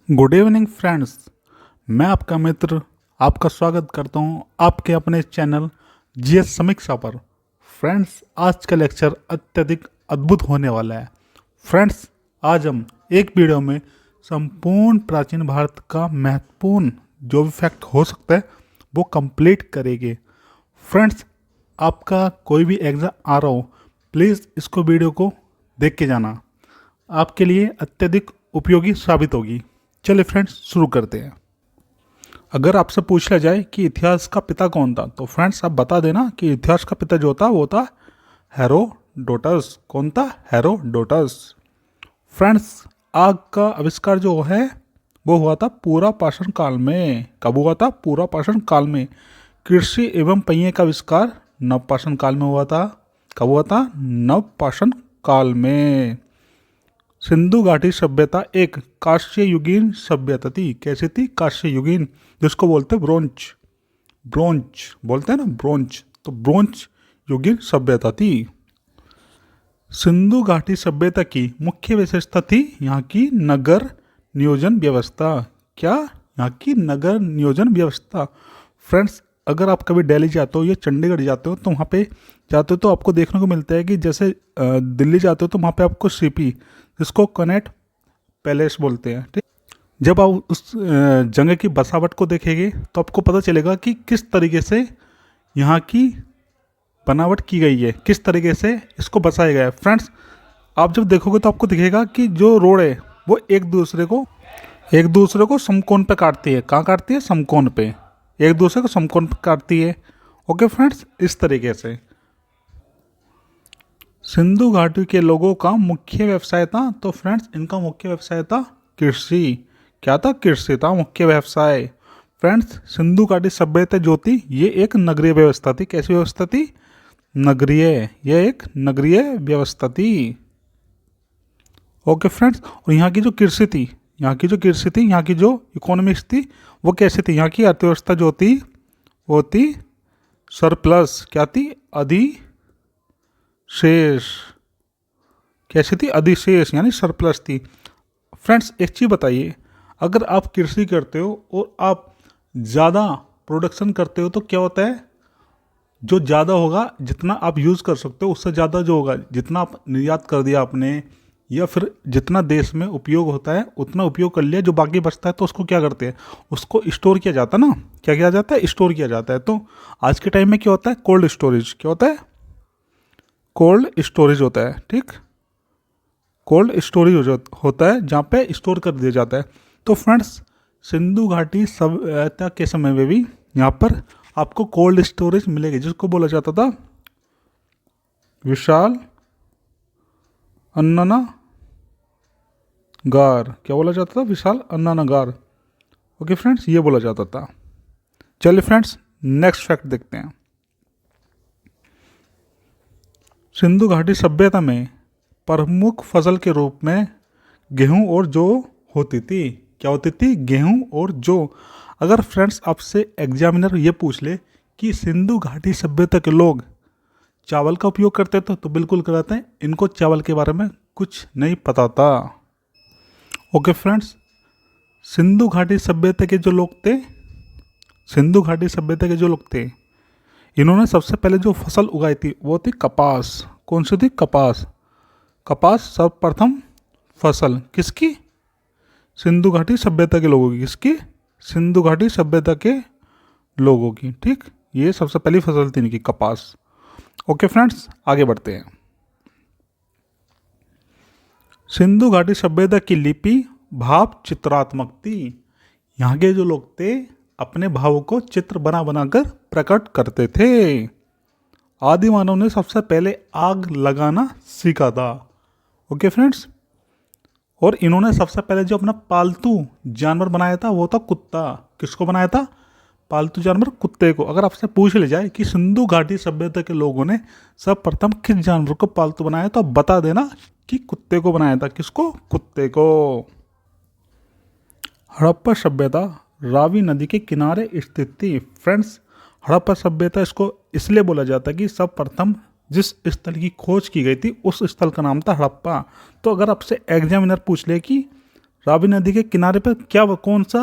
Good evening friends. मैं आपका मित्र आपका स्वागत करता हूं आपके अपने चैनल जीएस समीक्षा पर। फ्रेंड्स, आज का लेक्चर अत्यधिक अद्भुत होने वाला है। फ्रेंड्स, आज हम एक वीडियो में संपूर्ण प्राचीन भारत का महत्वपूर्ण जो भी फैक्ट हो सकता है वो कंप्लीट करेंगे। फ्रेंड्स, आपका कोई भी एग्ज़ाम आ रहा हो, प्लीज़ इसको वीडियो को देख के जाना, आपके लिए अत्यधिक उपयोगी साबित होगी। चलिए फ्रेंड्स, शुरू करते हैं। अगर आपसे पूछ लिया जाए कि इतिहास का पिता कौन था, तो फ्रेंड्स आप बता देना कि इतिहास का पिता जो था वो था हेरोडोटस। कौन था? हेरोडोटस। फ्रेंड्स, आग का आविष्कार जो है वो हुआ था पूरा पाषाण काल में। कब हुआ था? पूरा पाषाण काल में। कृषि एवं पहिए का आविष्कार नव पाषाण काल में हुआ था। कब हुआ था? नव पाषाण काल में। सिंधु घाटी सभ्यता एक कांस्य युगीन सभ्यता थी। कैसी थी? कांस्य युगीन, जिसको बोलते हैं ब्रोंज। ब्रोंज बोलते हैं ना, ब्रोंज। तो ब्रोंज युगीन सभ्यता थी। सिंधु घाटी सभ्यता की मुख्य विशेषता थी यहाँ की नगर नियोजन व्यवस्था। क्या? यहाँ की नगर नियोजन व्यवस्था। फ्रेंड्स, अगर आप कभी दिल्ली जाते हो या चंडीगढ़ जाते हो तो वहाँ पे जाते हो तो आपको देखने को मिलता है कि जैसे दिल्ली जाते हो तो वहाँ पे आपको सीपी, जिसको कनेट पैलेस बोलते हैं, ठीक। जब आप उस जगह की बसावट को देखेंगे तो आपको पता चलेगा कि किस तरीके से यहाँ की बनावट की गई है, किस तरीके से इसको बसाया गया है। फ्रेंड्स, आप जब देखोगे तो आपको दिखेगा कि जो रोड है वो एक दूसरे को समकोण पे काटती है। कहाँ काटती है? समकोण पे। एक दूसरे को समकोण पे काटती है। ओके फ्रेंड्स, इस तरीके से सिंधु घाटी के लोगों का मुख्य व्यवसाय था। तो फ्रेंड्स, इनका मुख्य व्यवसाय था कृषि। क्या था? कृषि था मुख्य व्यवसाय। फ्रेंड्स, सिंधु घाटी सभ्यता जो थी ये एक नगरीय व्यवस्था थी। कैसी व्यवस्था थी? नगरीय। यह एक नगरीय व्यवस्था थी। ओके फ्रेंड्स, और यहाँ की जो कृषि थी, यहाँ की जो इकोनॉमिक्स थी वो कैसी थी? यहाँ की अर्थव्यवस्था जो थी वो थी सरप्लस। क्या थी? अधिशेष। कैसी थी? अधिशेष, यानी सरप्लस थी। फ्रेंड्स, एक चीज़ बताइए, अगर आप कृषि करते हो और आप ज़्यादा प्रोडक्शन करते हो तो क्या होता है? जो ज़्यादा होगा, जितना आप यूज़ कर सकते हो उससे ज़्यादा जो होगा, जितना आप निर्यात कर दिया आपने या फिर जितना देश में उपयोग होता है उतना उपयोग कर लिया, जो बाकी बचता है तो उसको क्या करते हैं? उसको स्टोर किया जाता है ना। क्या किया जाता है? स्टोर किया जाता है। तो आज के टाइम में क्या होता है? Cold storage. क्या होता है? कोल्ड स्टोरेज होता है, ठीक। कोल्ड स्टोरेज होता है जहाँ पे स्टोर कर दिया जाता है। तो फ्रेंड्स, सिंधु घाटी सभ्यता के समय में भी यहाँ पर आपको कोल्ड स्टोरेज मिलेगी, जिसको बोला जाता था विशाल अन्नागार। क्या बोला जाता था? विशाल अन्नागार। ओके फ्रेंड्स, ये बोला जाता था। चलिए फ्रेंड्स, नेक्स्ट फैक्ट देखते हैं। सिंधु घाटी सभ्यता में प्रमुख फसल के रूप में गेहूं और जौ होती थी। क्या होती थी? गेहूं और जौ। अगर फ्रेंड्स आपसे एग्जामिनर ये पूछ ले कि सिंधु घाटी सभ्यता के लोग चावल का उपयोग करते थे तो बिल्कुल कराते हैं, इनको चावल के बारे में कुछ नहीं पता था। ओके फ्रेंड्स, सिंधु घाटी सभ्यता के जो लोग थे, सिंधु घाटी सभ्यता के जो लोग थे, इन्होंने सबसे पहले जो फसल उगाई थी वो थी कपास। कौन सी थी? कपास। कपास सर्वप्रथम फसल किसकी? सिंधु घाटी सभ्यता के लोगों की। किसकी? सिंधु घाटी सभ्यता के लोगों की, ठीक। ये सबसे पहली फसल थी इनकी, कपास। ओके फ्रेंड्स, आगे बढ़ते हैं। सिंधु घाटी सभ्यता की लिपि भाव चित्रात्मक थी। यहाँ के जो लोग थे अपने भावों को चित्र बना बनाकर प्रकट करते थे। आदि मानव ने सबसे पहले आग लगाना सीखा था। ओके फ्रेंड्स, और इन्होंने सबसे पहले जो अपना पालतू जानवर बनाया था वो था कुत्ता। किसको बनाया था? पालतू जानवर, कुत्ते को। अगर आपसे पूछ ले जाए कि सिंधु घाटी सभ्यता के लोगों ने सर्वप्रथम किस जानवर को पालतू बनाया तो बता देना कि कुत्ते को बनाया था। किसको? कुत्ते को। हड़प्पा सभ्यता रावी नदी के किनारे स्थित थी। फ्रेंड्स, हड़प्पा सभ्यता इसको इसलिए बोला जाता है कि सर्वप्रथम जिस स्थल की खोज की गई थी उस स्थल का नाम था हड़प्पा। तो अगर आपसे एग्जामिनर पूछ ले कि रावी नदी के किनारे पर क्या कौन सा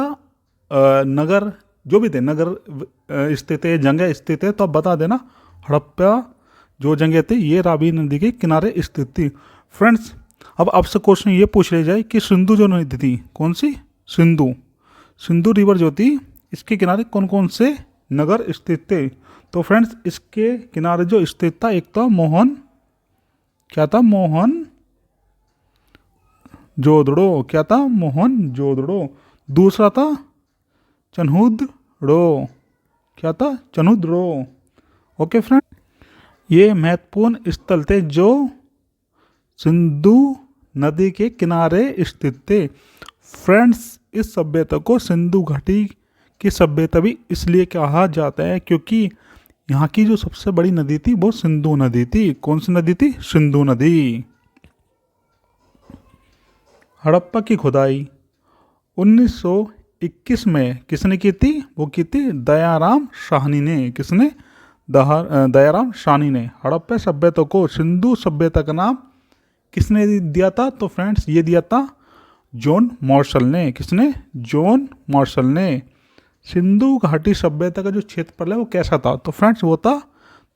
नगर, जो भी थे नगर स्थित है, जगह स्थित है, तो आप बता देना। हड़प्पा जो जगह थी ये रावी नदी के किनारे स्थित थी। फ्रेंड्स, अब आपसे क्वेश्चन ये पूछ लिया जाए कि सिंधु जो नदी थी, कौन सी? सिंधु। सिंधु रिवर जो थी, इसके किनारे कौन कौन से नगर स्थित थे? तो फ्रेंड्स, इसके किनारे जो स्थित था, एक था मोहन, क्या था? मोहन जोदड़ो। क्या था? मोहन जोदड़ो। दूसरा था चन्हुदड़ो। क्या था? चन्हुदड़ो। ओके फ्रेंड, ये महत्वपूर्ण स्थल थे जो सिंधु नदी के किनारे स्थित थे। फ्रेंड्स, इस सभ्यता को सिंधु घाटी की सभ्यता भी इसलिए कहा जाता है क्योंकि यहाँ की जो सबसे बड़ी नदी थी वो सिंधु नदी थी। कौन सी नदी थी? सिंधु नदी। हड़प्पा की खुदाई 1921 में किसने की थी? वो की थी दयाराम साहनी ने। किसने? दयाराम साहनी ने। हड़प्पा सभ्यता को सिंधु सभ्यता का नाम किसने दिया था? तो फ्रेंड्स, ये दिया था जॉन मार्शल ने। किसने? जॉन मार्शल ने। सिंधु घाटी सभ्यता का जो क्षेत्रफल है वो कैसा था? तो फ्रेंड्स, वो था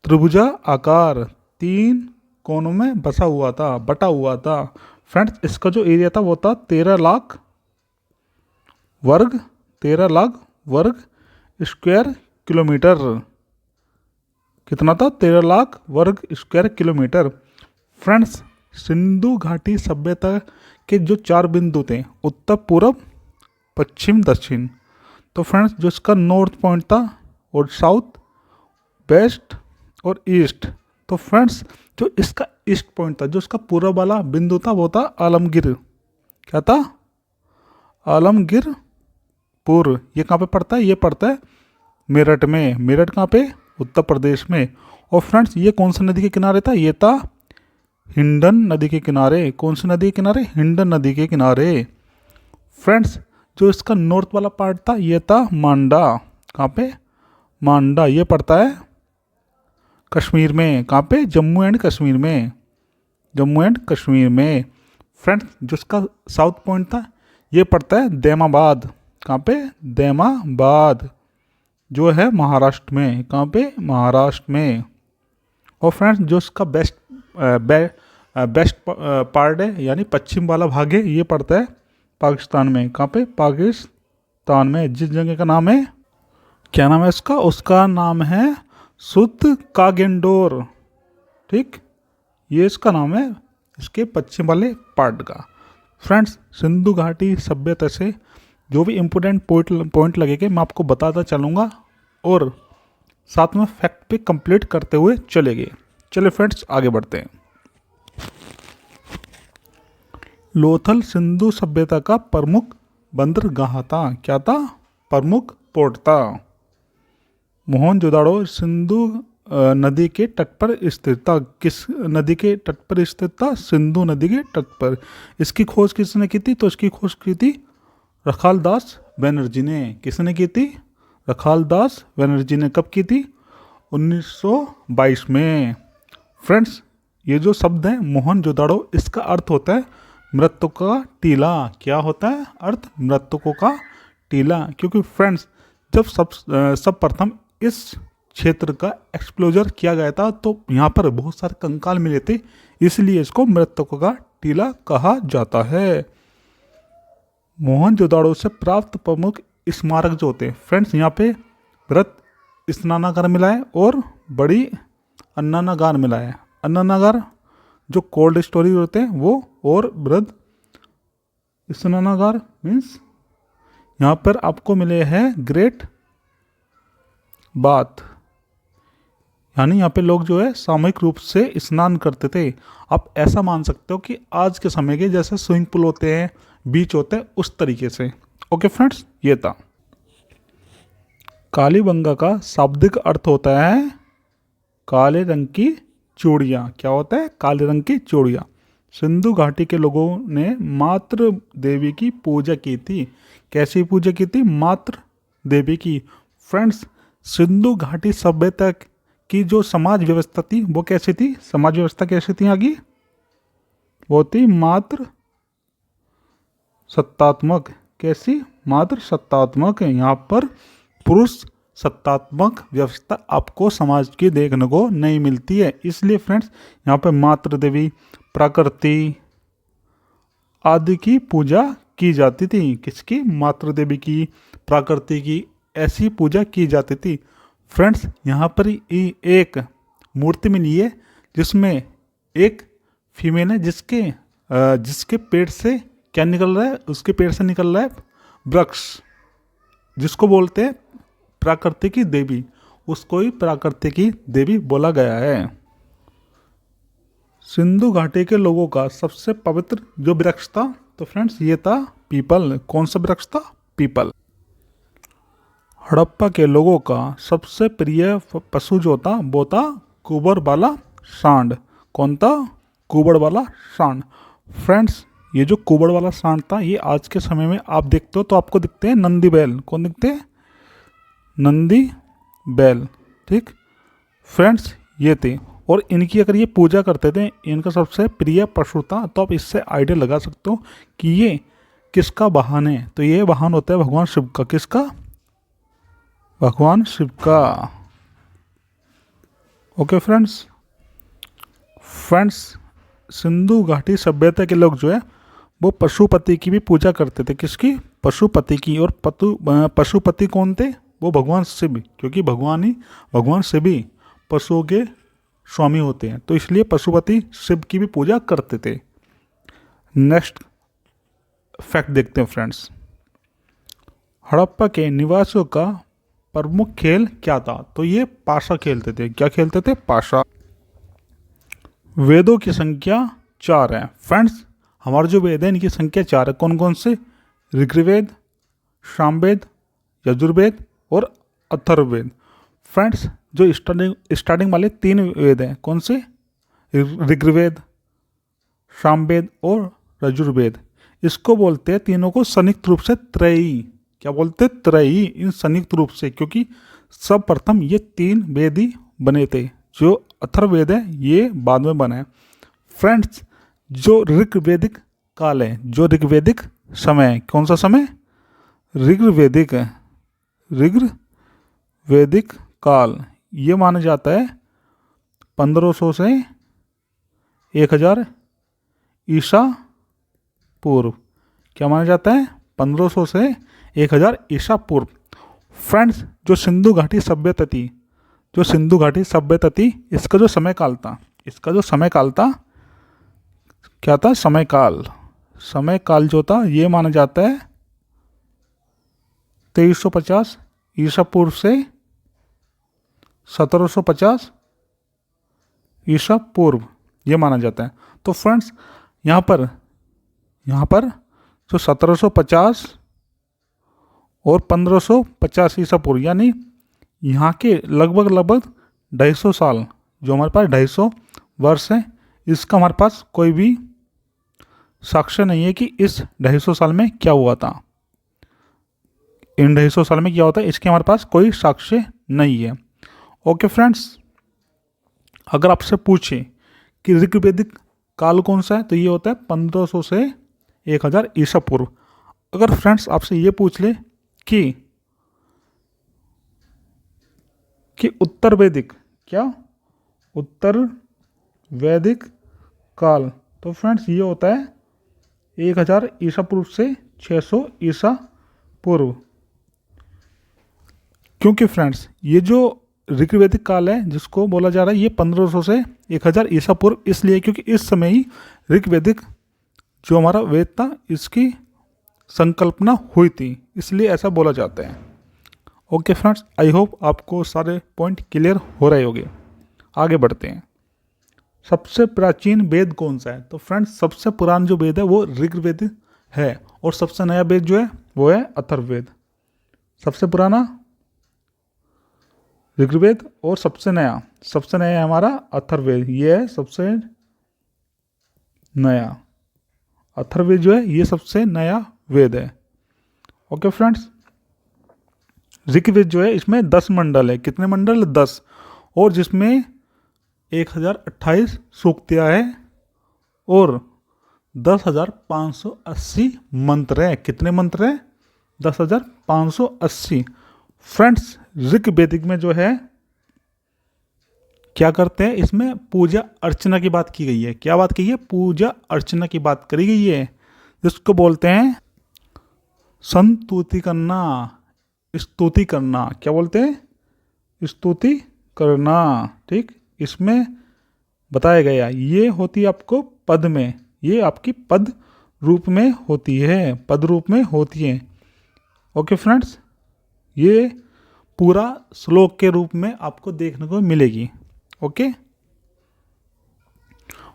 त्रिभुजा आकार, 3 कोनों में बसा हुआ था, बटा हुआ था। फ्रेंड्स, इसका जो एरिया था वो था 13 लाख वर्ग, 13 लाख वर्ग स्क्वायर किलोमीटर। कितना था? 13 लाख वर्ग स्क्वायर किलोमीटर। फ्रेंड्स, सिंधु घाटी सभ्यता के जो 4 बिंदु थे, उत्तर, पूर्व, पश्चिम, दक्षिण। तो फ्रेंड्स, जो इसका नॉर्थ पॉइंट था और साउथ, वेस्ट और ईस्ट। तो फ्रेंड्स, जो इसका ईस्ट पॉइंट था, जो इसका पूर्व वाला बिंदु था, वो था आलमगीर। क्या था? आलमगीरपुर। ये कहाँ पे पड़ता है? ये पड़ता है मेरठ में। मेरठ कहाँ पे? उत्तर प्रदेश में। और फ्रेंड्स, ये कौन सी नदी के किनारे था? ये था हिंडन नदी के किनारे। कौन सी नदी के किनारे? हिंडन नदी के किनारे। फ्रेंड्स, जो इसका नॉर्थ वाला पार्ट था, ये था मांडा। कहाँ पे? मांडा। ये पड़ता है कश्मीर में। कहाँ पे? जम्मू एंड कश्मीर में। जम्मू एंड कश्मीर में। फ्रेंड्स, जो इसका साउथ पॉइंट था, ये पड़ता है दैमाबाद। कहाँ पे? दैमाबाद, जो है महाराष्ट्र में। कहाँ पे? महाराष्ट्र में। और फ्रेंड्स, जो इसका बेस्ट पार्ट है, यानी पश्चिम वाला भाग है, ये पड़ता है पाकिस्तान में। कहाँ पे? पाकिस्तान में। जिस जगह का नाम है, क्या नाम है इसका? उसका नाम है सुत कागेंडोर। ठीक, ये इसका नाम है इसके पश्चिम वाले पार्ट का। फ्रेंड्स, सिंधु घाटी सभ्यता से जो भी इम्पोर्टेंट पॉइंट लगेंगे मैं आपको बताता चलूँगा और साथ में फैक्ट पे कंप्लीट करते हुए चलेंगे। चलिए फ्रेंड्स, आगे बढ़ते हैं। लोथल सिंधु सभ्यता का प्रमुख बंदरगाह था। क्या था? प्रमुख पोर्ट था। मोहनजोदाड़ो सिंधु नदी के तट पर स्थित था। किस नदी के तट पर स्थित था? सिंधु नदी के तट पर। इसकी खोज किसने की थी? तो इसकी खोज की थी रखालदास बनर्जी ने। किसने की थी? रखालदास बनर्जी ने। कब की थी? 1922 में। फ्रेंड्स, ये जो शब्द है मोहनजोदाड़ो, इसका अर्थ होता है मृतकों का टीला। क्या होता है अर्थ? मृतकों का टीला। क्योंकि फ्रेंड्स, जब सब प्रथम इस क्षेत्र का एक्सप्लोजर किया गया था तो यहाँ पर बहुत सारे कंकाल मिले थे, इसलिए इसको मृतकों का टीला कहा जाता है। मोहनजोदाड़ो से प्राप्त प्रमुख स्मारक जो होते हैं फ्रेंड्स, यहाँ पे बृहत स्नानागार मिला है और बड़ी अन्नानागार मिला है। अन्नानागार जो कोल्ड स्टोरेज होते हैं वो, और बृहद स्नानागार मीन्स यहाँ पर आपको मिले हैं ग्रेट बाथ, यानी यहाँ पे लोग जो है सामूहिक रूप से स्नान करते थे। आप ऐसा मान सकते हो कि आज के समय के जैसे स्विमिंग पूल होते हैं, बीच होते हैं, उस तरीके से। ओके फ्रेंड्स, ये था। कालीबंगा का शाब्दिक अर्थ होता है काले रंग की चूड़ियाँ। क्या होता है? काले रंग की चूड़ियाँ। सिंधु घाटी के लोगों ने मातृ देवी की पूजा की थी। कैसी पूजा की थी? मातृ देवी की। फ्रेंड्स, सिंधु घाटी सभ्यता की जो समाज व्यवस्था थी वो कैसी थी? समाज व्यवस्था कैसी थी आगे? वो थी सत्तात्मक, कैसी? मात्र सत्तात्मक है। यहाँ पर पुरुष सत्तात्मक व्यवस्था आपको समाज की देखने को नहीं मिलती है। इसलिए फ्रेंड्स यहाँ पर मातृ देवी, प्रकृति आदि की पूजा की जाती थी। किसकी? मातृ देवी की, प्रकृति की, ऐसी पूजा की जाती थी। फ्रेंड्स यहाँ पर एक मूर्ति मिली है जिसमें एक फीमेल है जिसके पेट से क्या निकल रहा है? उसके पेट से निकल रहा है वृक्ष, जिसको बोलते हैं प्रकृति की देवी। उसको ही प्रकृति की देवी बोला गया है। सिंधु घाटी के लोगों का सबसे पवित्र जो वृक्ष था, तो फ्रेंड्स ये था पीपल। कौन सा वृक्ष था? पीपल। हड़प्पा के लोगों का सबसे प्रिय पशु जो था वो था कुबर वाला सांड। कौन था? कुबर वाला सांड। फ्रेंड्स ये जो कुबर वाला सांड था, ये आज के समय में आप देखते हो तो आपको दिखते हैं नंदी बैल। कौन दिखते हैं? नंदी बैल। ठीक फ्रेंड्स ये थे, और इनकी अगर ये पूजा करते थे, इनका सबसे प्रिय पशु था, तो आप इससे आइडिया लगा सकते हो कि ये किसका वाहन है। तो ये वाहन होता है भगवान शिव का। किसका? भगवान शिव का। ओके फ्रेंड्स सिंधु घाटी सभ्यता के लोग जो है वो पशुपति की भी पूजा करते थे। किसकी? पशुपति की। और पशुपति कौन थे? वो भगवान शिव, क्योंकि भगवान शिव ही पशुओं के स्वामी होते हैं, तो इसलिए पशुपति शिव की भी पूजा करते थे। नेक्स्ट फैक्ट देखते हैं फ्रेंड्स। हड़प्पा के निवासियों का प्रमुख खेल क्या था? तो ये पाशा खेलते थे। क्या खेलते थे? पाशा। वेदों की संख्या 4 है। फ्रेंड्स हमारे जो वेद है इनकी संख्या 4 है। कौन कौन से? ऋग्वेद, सामवेद, यजुर्वेद और अथर्ववेद। फ्रेंड्स जो स्टार्टिंग वाले 3 वेद हैं, कौन से? ऋग्वेद, सामवेद और यजुर्वेद। इसको बोलते हैं तीनों को संयुक्त रूप से त्रयी। क्या बोलते हैं? त्रयी। इन संयुक्त रूप से, क्योंकि सब प्रथम ये 3 वेद ही बने थे। जो अथर्ववेद है ये बाद में बना है। फ्रेंड्स जो ऋग्वेदिक काल है, जो ऋग्वेदिक समय है, कौन सा समय? ऋग्वेदिक काल, ये माना जाता है 1500 से 1000 ईसा पूर्व। क्या माना जाता है? 1500 से 1000 ईसा पूर्व। फ्रेंड्स जो सिंधु घाटी सभ्यता थी, इसका जो समय काल था क्या था? समय काल जो था ये माना जाता है 2350 ईसा पूर्व से 1750 ईसा पूर्व, ये माना जाता है। तो फ्रेंड्स यहाँ पर जो 1750 और 1550 ईसा पूर्व, यानी यहाँ के लगभग 250 साल, जो हमारे पास 250 वर्ष है, इसका हमारे पास कोई भी साक्ष्य नहीं है कि इस 250 साल में क्या हुआ था। इन 250 साल में क्या होता है, इसके हमारे पास कोई साक्ष्य नहीं है। ओके फ्रेंड्स, अगर आपसे पूछे कि ऋग्वेदिक काल कौन सा है, तो ये होता है 1500 से 1000 ईसा पूर्व। अगर फ्रेंड्स आपसे ये पूछ ले कि उत्तर वैदिक काल, तो फ्रेंड्स ये होता है 1000 ईसा पूर्व से 600 ईसा पूर्व। क्योंकि फ्रेंड्स ये जो ऋग्वेदिक काल है जिसको बोला जा रहा है, ये 1500 से 1000 ईसा पूर्व इसलिए क्योंकि इस समय ही ऋग्वेदिक जो हमारा वेद था इसकी संकल्पना हुई थी, इसलिए ऐसा बोला जाता है। ओके फ्रेंड्स, आई होप आपको सारे पॉइंट क्लियर हो रहे होंगे। आगे बढ़ते हैं। सबसे प्राचीन वेद कौन सा है? तो फ्रेंड्स सबसे पुराना जो वेद है वो ऋग्वेद है, और सबसे नया वेद जो है वो है अथर्ववेद। सबसे पुराना ऋग्वेद और सबसे नया है हमारा अथर्ववेद। ये है सबसे नया, अथर्ववेद जो है ये सबसे नया वेद है। ओके फ्रेंड्स, ऋग्वेद जो है इसमें 10 मंडल है। कितने मंडल? 10, और जिसमें 1028 सूक्तियाँ है और 10,580 मंत्र हैं। कितने मंत्र हैं? 10,580। फ्रेंड्स, ऋग्वेदिक में जो है क्या करते हैं, इसमें पूजा अर्चना की बात की गई है। क्या बात की है? पूजा अर्चना की बात करी गई है, जिसको बोलते हैं संतुति करना, स्तुति करना। क्या बोलते हैं? स्तुति करना। ठीक, इसमें बताया गया ये होती है आपको पद में, ये आपकी पद रूप में होती है, पद रूप में होती है। ओके फ्रेंड्स, ये पूरा श्लोक के रूप में आपको देखने को मिलेगी। ओके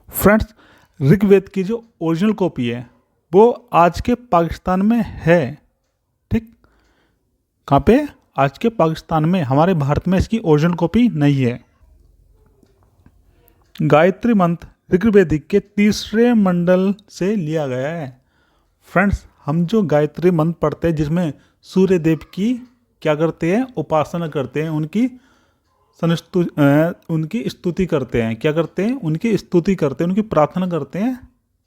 फ्रेंड्स, ऋग्वेद की जो ओरिजिनल कॉपी है वो आज के पाकिस्तान में है। ठीक, कहाँ पे? आज के पाकिस्तान में। हमारे भारत में इसकी ओरिजिनल कॉपी नहीं है। गायत्री मंत्र ऋग्वेदिक के तीसरे मंडल से लिया गया है। फ्रेंड्स, हम जो गायत्री मंत्र पढ़ते हैं जिसमें सूर्य देव की क्या करते हैं? उपासना करते हैं, उनकी स्तुति करते हैं। क्या करते हैं? उनकी स्तुति करते हैं, उनकी प्रार्थना करते हैं।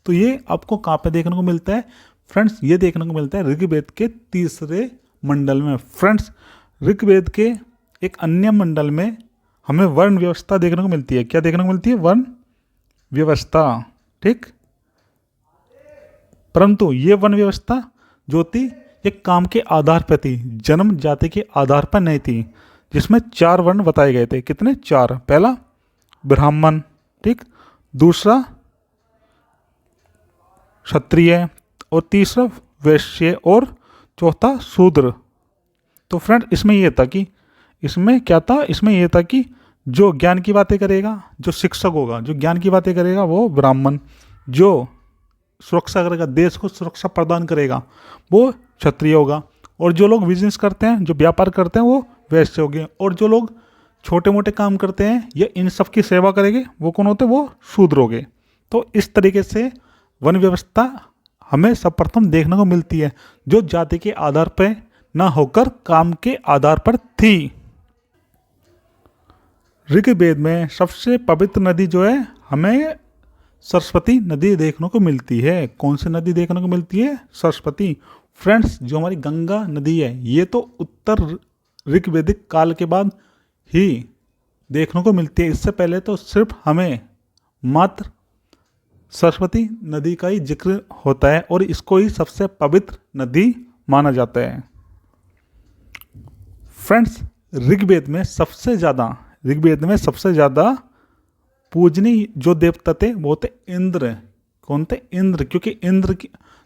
तो ये आपको कहाँ पे देखने को मिलता है? फ्रेंड्स, ये देखने को मिलता है ऋग्वेद के तीसरे मंडल में। फ्रेंड्स, ऋग्वेद के एक अन्य मंडल में हमें वर्ण व्यवस्था देखने को मिलती है। क्या देखने को मिलती है? वर्ण व्यवस्था। ठीक, परंतु ये वर्ण व्यवस्था जो थी एक काम के आधार पर थी, जन्म जाति के आधार पर नहीं थी, जिसमें 4 वर्ण बताए गए थे। कितने? 4। पहला ब्राह्मण, ठीक, दूसरा क्षत्रिय, और तीसरा वैश्य, और चौथा शूद्र। तो फ्रेंड, इसमें ये था कि इसमें क्या था? इसमें यह था कि जो ज्ञान की बातें करेगा, जो शिक्षक होगा, जो ज्ञान की बातें करेगा वो ब्राह्मण, जो सुरक्षा करेगा, देश को सुरक्षा प्रदान करेगा, वो क्षत्रिय होगा, और जो लोग बिजनेस करते हैं, जो व्यापार करते हैं, वो वैश्य हो गए, और जो लोग छोटे मोटे काम करते हैं या इन सब की सेवा करेंगे वो कौन होते हैं? वो शूद्र हो गए। तो इस तरीके से वन व्यवस्था हमें सर्वप्रथम देखने को मिलती है, जो जाति के आधार पर ना होकर काम के आधार पर थी। ऋग्वेद में सबसे पवित्र नदी जो है हमें सरस्वती नदी देखने को मिलती है। कौन सी नदी देखने को मिलती है? सरस्वती। फ्रेंड्स, जो हमारी गंगा नदी है ये तो उत्तर ऋग्वेदिक काल के बाद ही देखने को मिलती है। इससे पहले तो सिर्फ हमें मात्र सरस्वती नदी का ही जिक्र होता है और इसको ही सबसे पवित्र नदी माना जाता है। फ्रेंड्स, ऋग्वेद में सबसे ज़्यादा पूजनीय जो देवता थे वो थे इंद्र। कौन थे? इंद्र। क्योंकि इंद्र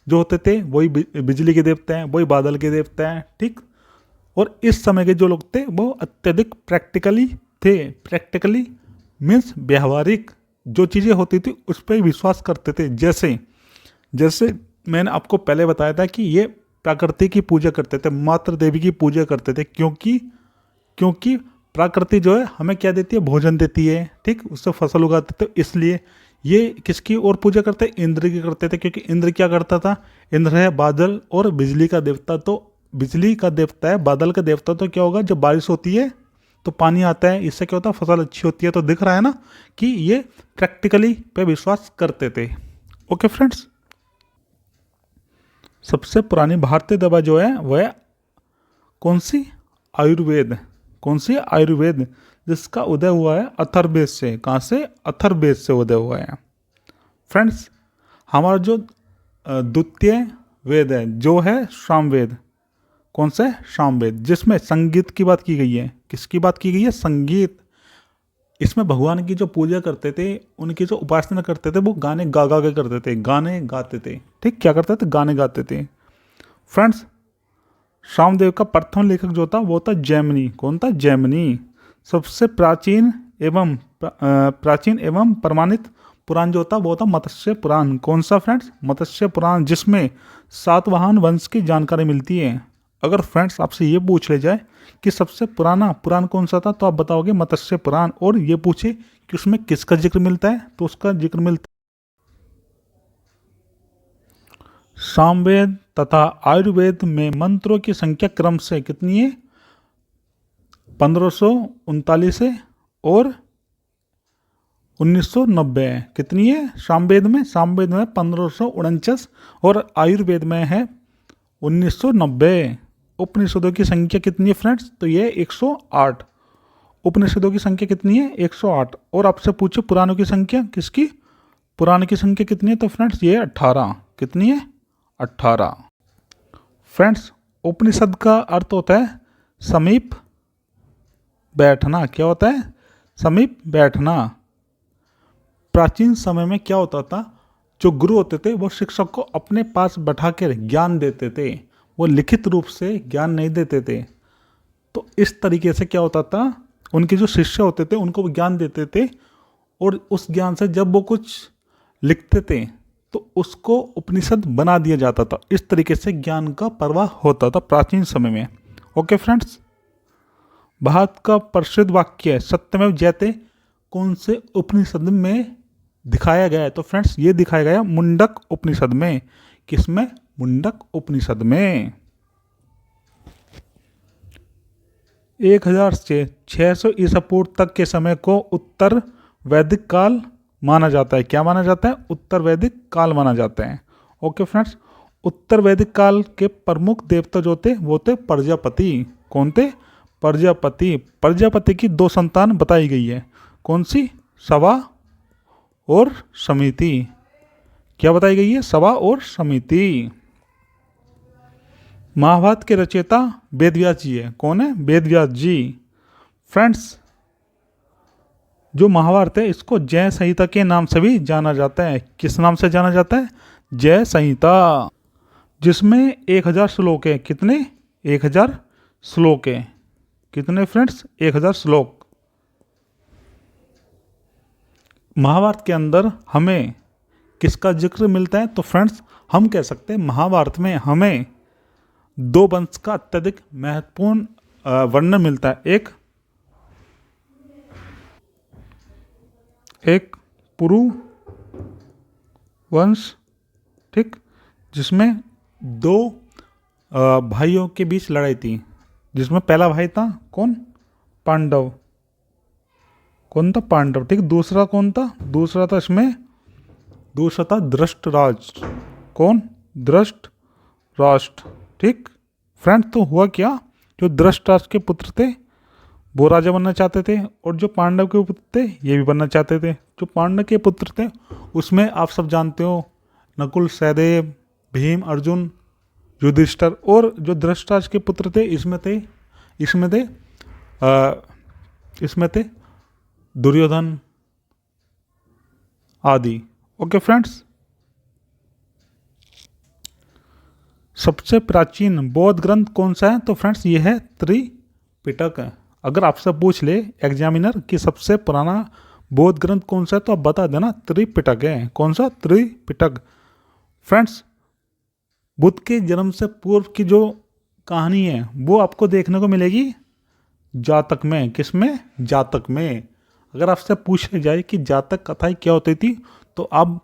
जो होते थे वही बिजली के देवता हैं, वही बादल के देवता हैं। ठीक, और इस समय के जो लोग थे वो अत्यधिक प्रैक्टिकली मीन्स व्यावहारिक जो चीज़ें होती थी उस पर विश्वास करते थे। जैसे मैंने आपको पहले बताया था कि ये प्रकृति की पूजा करते थे, मातृ देवी की पूजा करते थे, क्योंकि प्रकृति जो है हमें क्या देती है? भोजन देती है। ठीक, उससे फसल उगाते थे, इसलिए ये किसकी और पूजा करते? इंद्र की करते थे। क्योंकि इंद्र क्या करता था? इंद्र है बादल और बिजली का देवता। तो बिजली का देवता है, बादल का देवता। तो क्या होगा? जब बारिश होती है तो पानी आता है, इससे क्या होता है? फसल अच्छी होती है। तो दिख रहा है ना कि ये प्रैक्टिकली पे विश्वास करते थे। ओके फ्रेंड्स, सबसे पुरानी भारतीय दवा जो है वह कौन सी? आयुर्वेद। कौन सी? आयुर्वेद, जिसका उदय हुआ है अथर्ववेद से। कहाँ से? अथर्ववेद से उदय हुआ है। फ्रेंड्स, हमारा जो द्वितीय वेद है जो है सामवेद। कौन सा? सामवेद, जिसमें संगीत की बात की गई है। किसकी बात की गई है? संगीत। इसमें भगवान की जो पूजा करते थे, उनकी जो उपासना करते थे वो गाने गा के करते थे, गाने गाते थे। ठीक, क्या करते थे? गाने गाते थे। फ्रेंड्स, सामदेव का प्रथम लेखक जो था वो था जैमिनी। कौन था? जैमिनी। सबसे प्राचीन एवं प्रमाणित पुराण जो था वो था मत्स्य पुराण। कौन सा फ्रेंड्स? मत्स्य पुराण, जिसमें सातवाहन वंश की जानकारी मिलती है। अगर फ्रेंड्स आपसे ये पूछ ले जाए कि सबसे पुराना पुराण कौन सा था तो आप बताओगे मत्स्य पुराण, और ये पूछे कि उसमें किसका जिक्र मिलता है तो उसका जिक्र मिलता है सामवेद तथा आयुर्वेद में मंत्रों की संख्या क्रम से कितनी है? 1539 है और 1990 है। कितनी है सामवेद में? सामवेद में 1549 और आयुर्वेद में है 1990। उपनिषदों की संख्या कितनी है फ्रेंड्स? तो ये 108। उपनिषदों की संख्या कितनी है? 108। और आपसे पूछे पुराणों की संख्या किसकी? पुराण की संख्या कितनी है? तो फ्रेंड्स ये 18। कितनी है? 18। फ्रेंड्स उपनिषद का अर्थ होता है समीप बैठना। क्या होता है? समीप बैठना। प्राचीन समय में क्या होता था, जो गुरु होते थे वो शिक्षक को अपने पास बैठा कर ज्ञान देते थे, वो लिखित रूप से ज्ञान नहीं देते थे। तो इस तरीके से क्या होता था, उनके जो शिष्य होते थे उनको वो ज्ञान देते थे, और उस ज्ञान से जब वो कुछ लिखते थे तो उसको उपनिषद बना दिया जाता था। इस तरीके से ज्ञान का प्रवाह होता था प्राचीन समय में। ओके फ्रेंड्स, भारत का प्रसिद्ध वाक्य है सत्यमेव जयते कौन से उपनिषद में दिखाया गया है? तो फ्रेंड्स ये दिखाया गया मुंडक उपनिषद में। किसमें? मुंडक उपनिषद में। 1000 से 600 ईसा पूर्व तक के समय को उत्तर वैदिक काल माना जाता है। क्या माना जाता है? उत्तर वैदिक काल माना जाता है। ओके फ्रेंड्स, उत्तर वैदिक काल के प्रमुख देवता जो थे वो थे प्रजापति। कौन थे? प्रजापति। प्रजापति की 2 संतान बताई गई है। कौन सी? सवा और समिति। क्या बताई गई है? सवा और समिति। महाभारत के रचयिता वेदव्यास जी है। कौन है? वेदव्यास जी। फ्रेंड्स जो महाभारत है इसको जय संहिता के नाम से भी जाना जाता है। किस नाम से जाना जाता है? जय संहिता, जिसमें 1000 श्लोक है। कितने? 1000 श्लोक है। कितने फ्रेंड्स? 1000 श्लोक। महाभारत के अंदर हमें किसका जिक्र मिलता है? तो फ्रेंड्स हम कह सकते हैं महाभारत में हमें 2 वंश का अत्यधिक महत्वपूर्ण वर्णन मिलता है। एक पुरु वंश, ठीक, जिसमें 2 भाइयों के बीच लड़ाई थी, जिसमें पहला भाई था कौन? पांडव। कौन था? पांडव, ठीक। दूसरा कौन था? दूसरा था धृष्टराष्ट्र। कौन? धृष्टराष्ट्र, ठीक। फ्रेंड्स तो हुआ क्या, जो धृष्टराष्ट्र के पुत्र थे वो राजा बनना चाहते थे, और जो पांडव के पुत्र थे ये भी बनना चाहते थे। जो पांडव के पुत्र थे उसमें आप सब जानते हो नकुल, सहदेव, भीम, अर्जुन, युधिष्ठिर, और जो धृतराष्ट्र के पुत्र थे इसमें थे दुर्योधन आदि। ओके फ्रेंड्स, सबसे प्राचीन बौद्ध ग्रंथ कौन सा है? तो फ्रेंड्स ये है त्रिपिटक। अगर आपसे पूछ ले एग्जामिनर कि सबसे पुराना बौद्ध ग्रंथ कौन सा है तो आप बता देना त्रिपिटक है। कौन सा? त्रिपिटक। फ्रेंड्स बुद्ध के जन्म से पूर्व की जो कहानी है वो आपको देखने को मिलेगी जातक में। किसमें? जातक में। अगर आपसे पूछा जाए कि जातक कथाएं क्या होती थी तो आप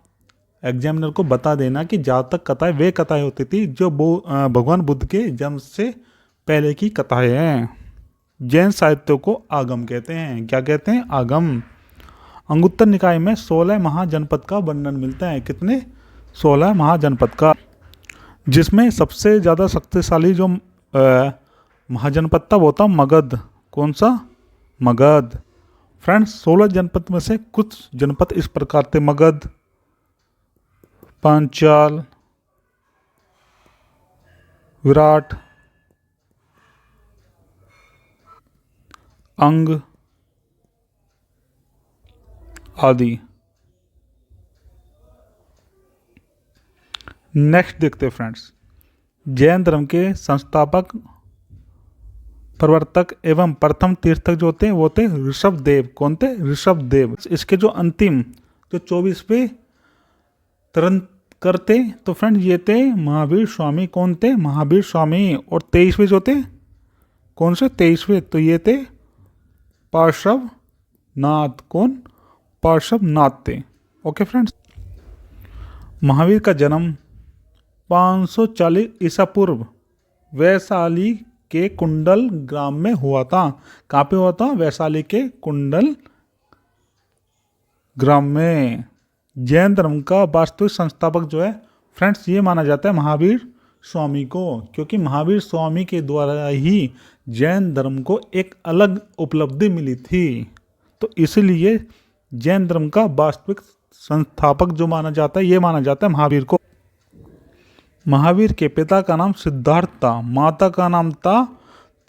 एग्जामिनर को बता देना कि जातक कथाएं वे कथाएं होती थी जो भगवान बुद्ध के जन्म से पहले की कथाएं हैं। जैन साहित्य को आगम कहते हैं। क्या कहते हैं? आगम। अंगुत्तर निकाय में 16 महाजनपद का वर्णन मिलता है। कितने? 16 महाजनपद का, जिसमें सबसे ज़्यादा शक्तिशाली जो महाजनपद था वो था मगध। कौन सा? मगध। फ्रेंड्स 16 जनपद में से कुछ जनपद इस प्रकार थे: मगध, पांचाल, विराट, अंग आदि। नेक्स्ट देखते हैं फ्रेंड्स, जैन धर्म के संस्थापक, प्रवर्तक एवं प्रथम तीर्थक जो थे वो थे ऋषभ देव। कौन थे? ऋषभ देव। इसके जो अंतिम जो 24वें तीर्थंकर थे तो फ्रेंड्स ये थे महावीर स्वामी। कौन थे? महावीर स्वामी। और 23वें जो थे, कौन से? 23वें तो ये थे पार्श्वनाथ। कौन? पार्श्वनाथ थे। ओके फ्रेंड्स, महावीर का जन्म 540 ईसा पूर्व वैशाली के कुंडल ग्राम में हुआ था। कहाँ पे हुआ था? वैशाली के कुंडल ग्राम में। जैन धर्म का वास्तविक संस्थापक जो है फ्रेंड्स, ये माना जाता है महावीर स्वामी को, क्योंकि महावीर स्वामी के द्वारा ही जैन धर्म को एक अलग उपलब्धि मिली थी। तो इसलिए जैन धर्म का वास्तविक संस्थापक जो माना जाता है, ये माना जाता है महावीर को। महावीर के पिता का नाम सिद्धार्थ था, माता का नाम था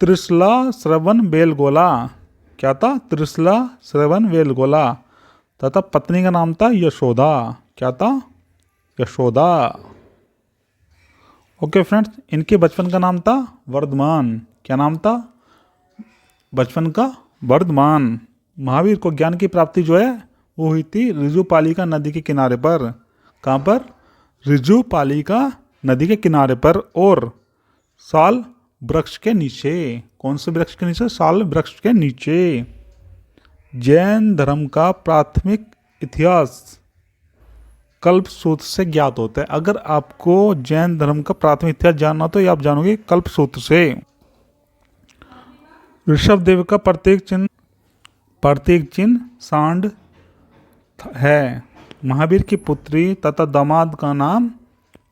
त्रिशला श्रवण बेलगोला। क्या था? त्रिशला श्रवण बेलगोला। तथा पत्नी का नाम था यशोदा। क्या था? यशोदा। ओके फ्रेंड्स, इनके बचपन का नाम था वर्धमान। क्या नाम था? बचपन का वर्धमान। महावीर को ज्ञान की प्राप्ति जो है वो हुई थी ऋजुपालिका नदी के किनारे पर। कहाँ पर? ऋजुपालिका नदी के किनारे पर और साल वृक्ष के नीचे। कौन से वृक्ष के नीचे? साल वृक्ष के नीचे। जैन धर्म का प्राथमिक इतिहास कल्पसूत्र से ज्ञात होता है। अगर आपको जैन धर्म का प्राथमिक इतिहास जानना तो ये आप जानोगे कल्पसूत्र से। ऋषभ देव का प्रतीक चिन्ह सांड है। महावीर की पुत्री तथा दामाद का नाम,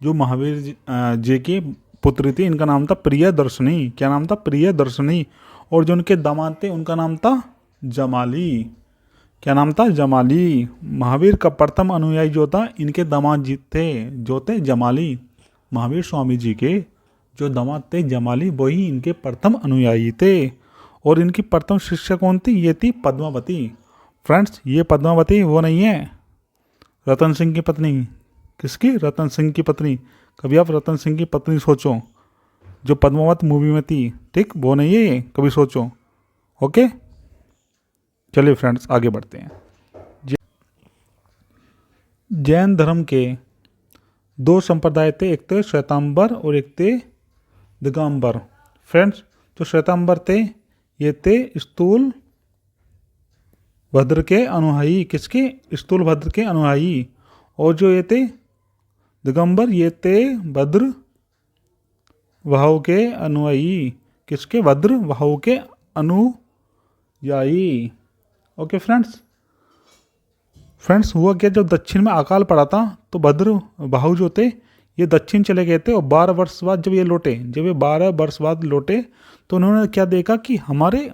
जो महावीर जी की पुत्री थी, इनका नाम था प्रियदर्शनी। क्या नाम था? प्रियदर्शनी। और जो उनके दामाद थे उनका नाम था जमाली। क्या नाम था? जमाली। महावीर का प्रथम अनुयायी जो था इनके दामाद जी थे, जो थे जमाली। महावीर स्वामी जी के जो दामाद थे जमाली, वही इनके प्रथम अनुयायी थे। और इनकी प्रथम शिष्या कौन थी? ये थी पद्मावती। फ्रेंड्स, ये पद्मावती वो नहीं है रतन सिंह की पत्नी। किसकी? रतन सिंह की पत्नी। कभी आप रतन सिंह की पत्नी सोचो, जो पद्मावत मूवी में थी, ठीक, वो नहीं है ये, कभी सोचो। ओके, चलिए फ्रेंड्स आगे बढ़ते हैं। जैन धर्म के दो संप्रदाय थे, एक थे श्वेतांबर और एक थे दिगंबर। फ्रेंड्स, जो श्वेतांबर थे ये थे स्थूल भद्र के अनुयायी। किसके? स्थूल भद्र के अनुयायी। और जो ये थे दिगंबर, ये थे भद्र भाव के अनुयायी। किसके? भद्र भाव के अनुयायी। ओके फ्रेंड्स, हुआ क्या, जब दक्षिण में अकाल पड़ा था तो भद्र भाव जो थे ये दक्षिण चले गए थे। और 12 वर्ष बाद जब ये 12 वर्ष बाद लौटे तो उन्होंने क्या देखा कि हमारे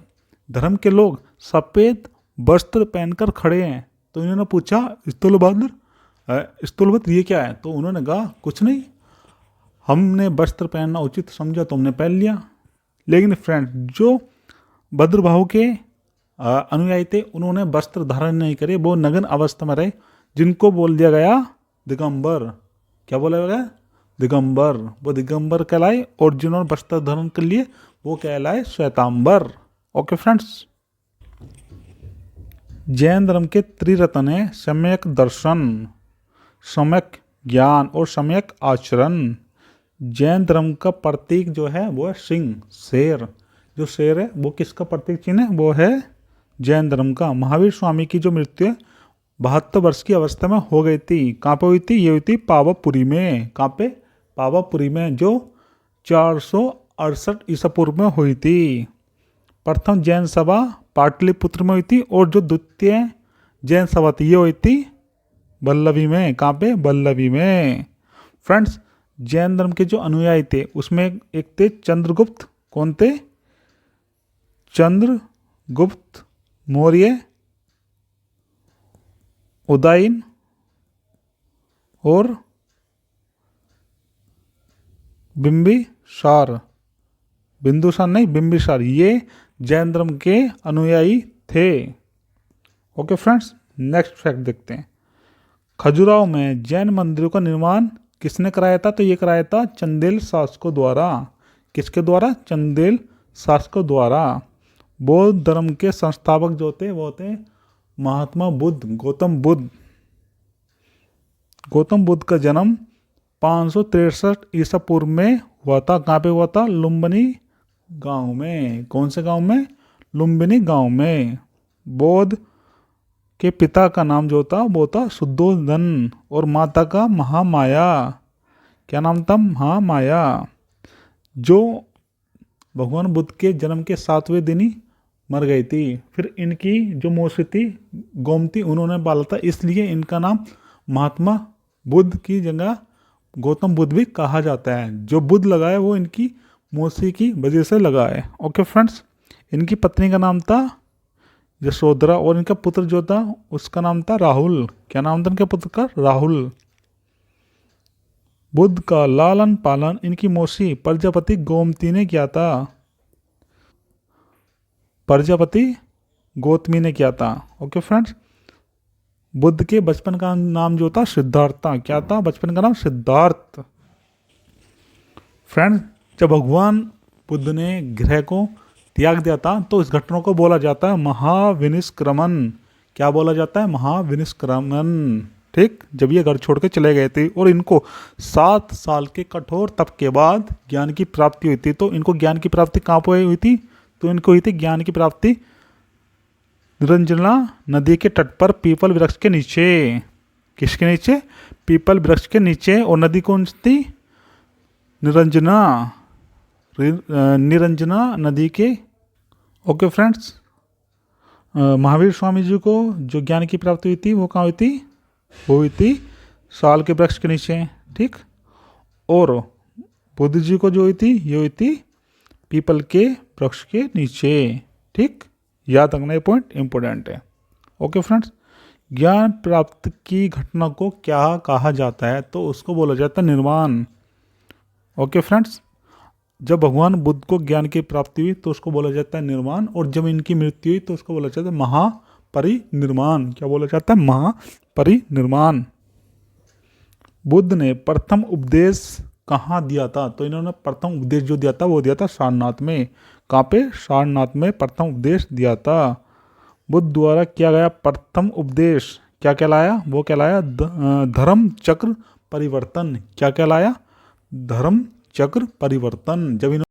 धर्म के लोग सफ़ेद वस्त्र पहनकर खड़े हैं। तो इन्होंने पूछा स्थूलभद्र ये क्या है? तो उन्होंने कहा कुछ नहीं, हमने वस्त्र पहनना उचित समझा तो हमने पहन लिया। लेकिन फ्रेंड, जो भद्रभाव के अनुयायी थे उन्होंने वस्त्र धारण नहीं करे, वो नग्न अवस्था में रहे, जिनको बोल दिया गया दिगंबर। क्या बोला गया? दिगंबर। वो दिगंबर कहलाए। और जिन्होंने वस्त्र धारण कर लिए वो कहलाए श्वेतांबर। ओके फ्रेंड्स, जैन धर्म के त्रिरत्न है सम्यक दर्शन, सम्यक ज्ञान और सम्यक आचरण। जैन धर्म का प्रतीक जो है वो है सिंह, शेर। जो शेर है वो किसका प्रतीक चिन्ह है? वो है जैन धर्म का। महावीर स्वामी की जो मृत्यु है 72 वर्ष की अवस्था में हो गई थी। कहाँ पे हुई थी? ये हुई थी पावापुरी में। कहाँ पे? पावापुरी में, जो 468 ईसा पूर्व में हुई थी। प्रथम जैन सभा पाटलिपुत्र में हुई थी और जो द्वितीय जैन सभा थी ये हुई थी वल्लभी में। कहाँ पे? वल्लभी में। फ्रेंड्स, जैन धर्म के जो अनुयायी थे उसमें एक थे चंद्रगुप्त। कौन थे? चंद्रगुप्त मौर्य, उदयन और बिंबिसार। बिंदुसार नहीं, बिंबिसार। ये जैन धर्म के अनुयायी थे। ओके फ्रेंड्स, नेक्स्ट फैक्ट देखते हैं। खजुराहो में जैन मंदिरों का निर्माण किसने कराया था? तो ये कराया था चंदेल शासकों द्वारा। किसके द्वारा? चंदेल शासकों द्वारा। बौद्ध धर्म के संस्थापक जो थे वो थे महात्मा बुद्ध, गौतम बुद्ध। गौतम बुद्ध का जन्म 563 ईसा पूर्व में हुआ था। कहाँ पे हुआ था? लुम्बिनी गांव में। कौन से गांव में? लुम्बिनी गांव में। बौद्ध के पिता का नाम जो था वो था शुद्धोधन और माता का महामाया। क्या नाम था? महामाया। जो भगवान बुद्ध के जन्म के 7वें दिन ही मर गई थी। फिर इनकी जो मौसी थी गोमती, उन्होंने पाला था, इसलिए इनका नाम महात्मा बुद्ध की जगह गौतम बुद्ध भी कहा जाता है। जो बुद्ध लगा है वो इनकी मौसी की वजह से लगा है। ओके फ्रेंड्स, इनकी पत्नी का नाम था यशोधरा और इनका पुत्र जो था उसका नाम था राहुल। क्या नाम था इनके पुत्र का? राहुल। बुद्ध का लालन पालन इनकी मौसी प्रजापति गोमती ने किया था। प्रजापति गौतमी ने किया था। ओके फ्रेंड्स, बुद्ध के बचपन का नाम जो था सिद्धार्थ था। क्या था बचपन का नाम? सिद्धार्थ। फ्रेंड्स, जब भगवान बुद्ध ने गृह को त्याग दिया था तो इस घटना को बोला जाता है महाविनिष्क्रमण। क्या बोला जाता है? महाविनिष्क्रमण। ठीक, जब ये घर छोड़ के चले गए थे और इनको 7 साल के कठोर तप के बाद ज्ञान की प्राप्ति हुई थी। तो इनको ज्ञान की प्राप्ति कहाँ पर हुई थी? तो इनको हुई थी ज्ञान की प्राप्ति निरंजना नदी के तट पर पीपल वृक्ष के नीचे। किसके नीचे? पीपल वृक्ष के नीचे। और नदी कौन थी? निरंजना। निरंजना नदी के। ओके फ्रेंड्स, महावीर स्वामी जी को जो ज्ञान की प्राप्ति हुई थी वो कहाँ हुई थी? वो हुई थी साल के वृक्ष के नीचे। ठीक, और बुद्ध जी को जो हुई थी ये हुई थी पीपल के वृक्ष के नीचे। ठीक, याद रखना, ये पॉइंट इंपॉर्टेंट है। ओके फ्रेंड्स, ज्ञान प्राप्त की घटना को क्या कहा जाता है? तो उसको बोला जाता है निर्वाण। ओके फ्रेंड्स, जब भगवान बुद्ध को ज्ञान की प्राप्ति हुई तो उसको बोला जाता है निर्वाण। और जब इनकी मृत्यु हुई तो उसको बोला जाता है महापरिनिर्वाण। क्या बोला जाता है? महापरिनिर्वाण। बुद्ध ने प्रथम उपदेश कहाँ दिया था? तो इन्होंने प्रथम उपदेश जो दिया था वो दिया था सारनाथ में। कहाँ पे? सारनाथ में प्रथम उपदेश दिया था। बुद्ध द्वारा किया गया प्रथम उपदेश क्या कहलाया? वो कहलाया धर्म चक्र परिवर्तन। क्या कहलाया? धर्म चक्र परिवर्तन। जब इन्होंने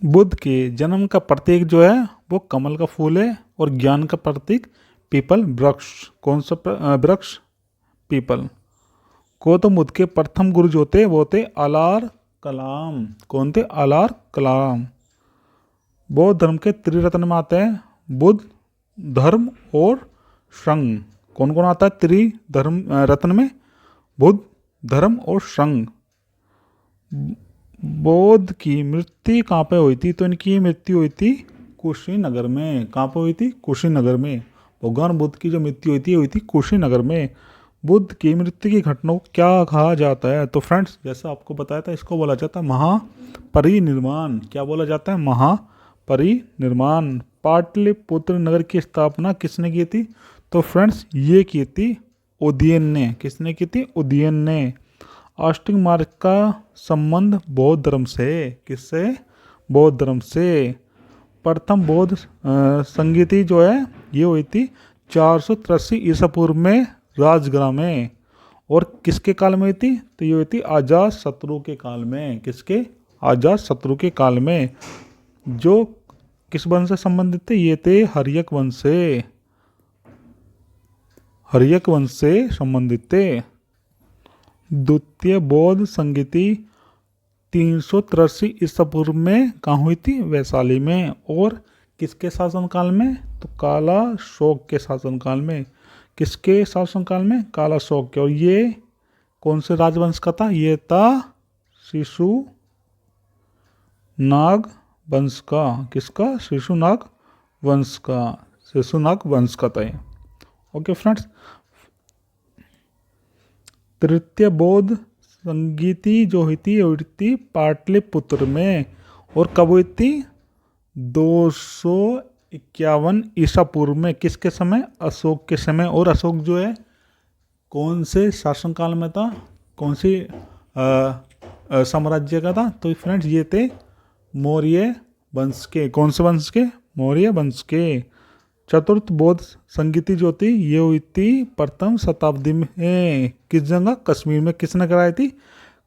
बुद्ध के जन्म का प्रतीक जो है वो कमल का फूल है और ज्ञान का प्रतीक पीपल वृक्ष। कौन सा वृक्ष? पीपल। गौतम बुद्ध के प्रथम गुरु जो थे वो थे अलार कलाम। कौन थे? अलार कलाम। बौद्ध धर्म के त्रिरत्न में आते हैं बुद्ध, धर्म और संघ। कौन कौन आता है त्रिधर्म रत्न में? बुद्ध, धर्म और संघ। बौद्ध की मृत्यु कहाँ पे हुई थी? तो इनकी मृत्यु हुई थी कुशीनगर में। कहाँ पे हुई थी? कुशीनगर में। भगवान बुद्ध की जो मृत्यु हुई थी कुशीनगर में। बुद्ध की मृत्यु की घटना को क्या कहा जाता है? तो फ्रेंड्स, जैसा आपको बताया था, इसको बोला जाता है महापरिनिर्वाण। क्या बोला जाता है? महापरिनिर्वाण। पाटलिपुत्र नगर की स्थापना किसने की थी? तो फ्रेंड्स, ये की थी उदयन ने। किसने की थी? उदयन ने। आस्तिक मार्ग का संबंध बौद्ध धर्म से। किससे? बौद्ध धर्म से। प्रथम बौद्ध संगीति जो है ये हुई थी 483 ईसा पूर्व में राजगृह में। और किसके काल में हुई थी? तो ये हुई थी अजात शत्रु के काल में। किसके? अजात शत्रु के काल में। जो किस वंश से संबंधित थे? ये थे हर्यक वंश से। हर्यक वंश से संबंधित थे। द्वितीय बौद्ध संगीति 383 ईसा पूर्व में कहाँ हुई थी? वैशाली में। और किसके शासनकाल में? तो काला शोक के शासनकाल में। किसके शासनकाल में? काला शोक के। और ये कौन से राजवंश का था? ये था शिशु नाग वंश का। किसका? शिशुनाग वंश का। शिशुनाग वंश का था ये। ओके फ्रेंड्स, तृतीय बौद्ध संगीति जो हुई थी पाटलिपुत्र में। और कब हुई थी? 251 ईसा पूर्व में। किसके समय? अशोक के समय। और अशोक जो है कौन से शासनकाल में था? कौन सी साम्राज्य का था? तो फ्रेंड्स, ये थे मौर्य वंश के। कौन से वंश के? मौर्य वंश के। चतुर्थ बौद्ध संगीति जो थी ये हुई थी प्रथम शताब्दी में। किस जगह? कश्मीर में। किसने कराई थी?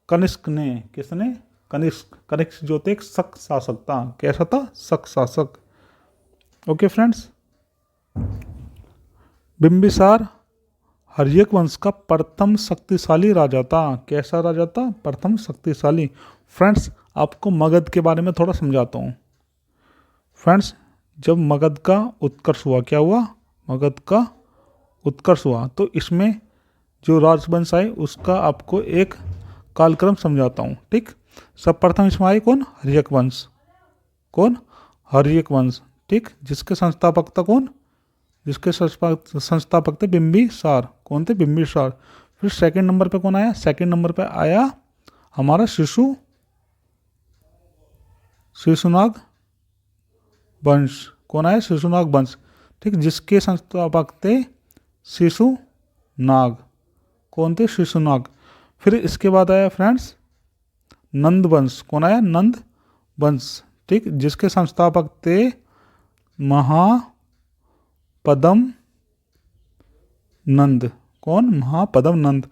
कनिष्क ने। किसने? कनिष्क। कनिष्क जो थे एक शक शासक था। कैसा था? शक शासक। ओके फ्रेंड्स, बिंबिसार हर्यक वंश का प्रथम शक्तिशाली राजा था। कैसा राजा था? प्रथम शक्तिशाली। फ्रेंड्स, आपको मगध के बारे में थोड़ा समझाता हूँ। फ्रेंड्स, जब मगध का उत्कर्ष हुआ, क्या हुआ? मगध का उत्कर्ष हुआ, तो इसमें जो राजवंश आए उसका आपको एक कालक्रम समझाता हूँ। ठीक, सर्वप्रथम इसमें आए कौन? हर्यक वंश। कौन? हर्यक वंश। ठीक, जिसके संस्थापक था कौन? जिसके संस्थापक थे बिंबिसार। कौन थे? बिंबिसार। फिर सेकंड नंबर पे कौन आया? सेकंड नंबर पे आया हमारा शिशुनाग वंश। कौन आया? शिशुनाग वंश। ठीक, जिसके संस्थापक थे शिशुनाग। कौन थे? शिशुनाग। फिर इसके बाद आया फ्रेंड्स नंद वंश। कौन आया? नंद वंश। ठीक, जिसके संस्थापक थे महापद्म नंद। कौन? महापद्म नंद।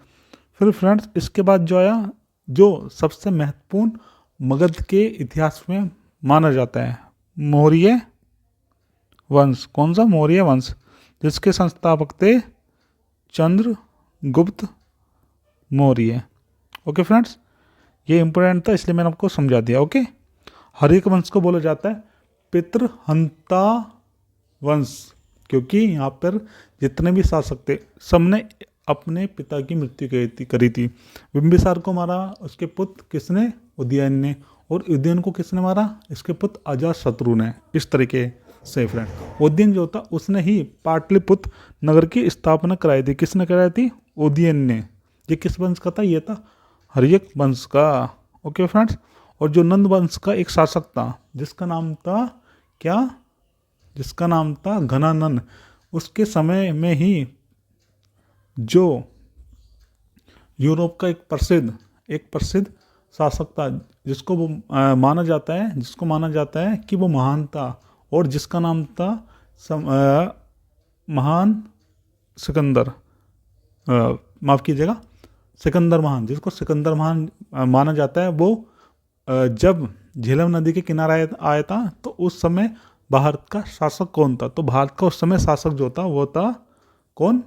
फिर फ्रेंड्स इसके बाद जो आया, जो सबसे महत्वपूर्ण मगध के इतिहास में माना जाता है, मौर्य वंश। कौन सा? मौर्य वंश, जिसके संस्थापक थे चंद्रगुप्त मौर्य। ओके फ्रेंड्स, ये इंपॉर्टेंट था इसलिए मैंने आपको समझा दिया। ओके, हर्यक वंश को बोला जाता है पितृहंता वंश, क्योंकि यहाँ पर जितने भी शासक थे सबने अपने पिता की मृत्यु करी थी। बिंबिसार को मारा उसके पुत्र किसने? उदयन ने। और उदयन को किसने मारा? इसके पुत्र अजातशत्रु ने। इस तरीके से फ्रेंड उदयन जो था उसने ही पाटलिपुत्र नगर की स्थापना कराई थी। किसने कराई थी? उदयन ने। ये किस वंश का था? ये था हर्यक वंश का। ओके फ्रेंड्स, और जो नंद वंश का एक शासक था जिसका नाम था क्या? जिसका नाम था घनानंद। उसके समय में ही जो यूरोप का एक प्रसिद्ध शासक था जिसको वो माना जाता है कि वो महान था, और जिसका नाम था महान सिकंदर। माफ कीजिएगा, सिकंदर महान। जिसको सिकंदर महान माना जाता है, वो जब झेलम नदी के किनारे आया था तो उस समय भारत का शासक कौन था? तो भारत का उस समय शासक जो था वो था कौन?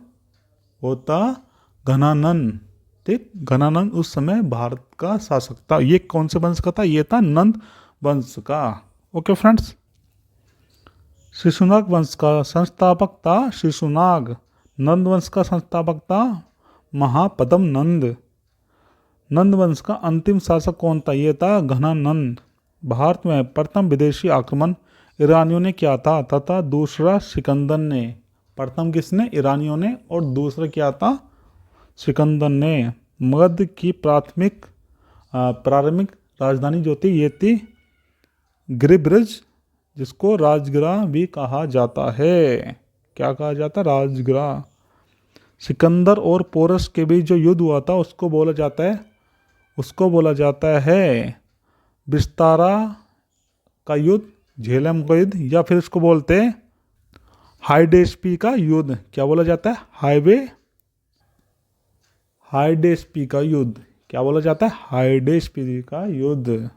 वो था घनानंद। ठीक, घनानंद उस समय भारत का शासक था। ये कौन से वंश का था? ये था नंद वंश का। ओके फ्रेंड्स, शिशुनाग वंश का संस्थापक था शिशुनाग। नंद वंश का संस्थापक था महापद्म नंद। नंद वंश का अंतिम शासक कौन था? ये था घनानंद। भारत में प्रथम विदेशी आक्रमण ईरानियों ने किया था तथा दूसरा सिकंदर ने। प्रथम किसने? ईरानियों ने, और दूसरा क्या था? सिकंदर ने। मगध की प्रारंभिक राजधानी जो थी ये थी गिरिब्रज, जिसको राजगिरा भी कहा जाता है। क्या कहा जाता है? राजगिरा। सिकंदर और पोरस के बीच जो युद्ध हुआ था उसको बोला जाता है बिस्तारा का युद्ध, झेलम का युद्ध, या फिर इसको बोलते हैं हाइडेस्पी का युद्ध। क्या बोला जाता है? हाइडेस्पी का युद्ध। क्या बोला जाता है? हाइडेस्पी का युद्ध,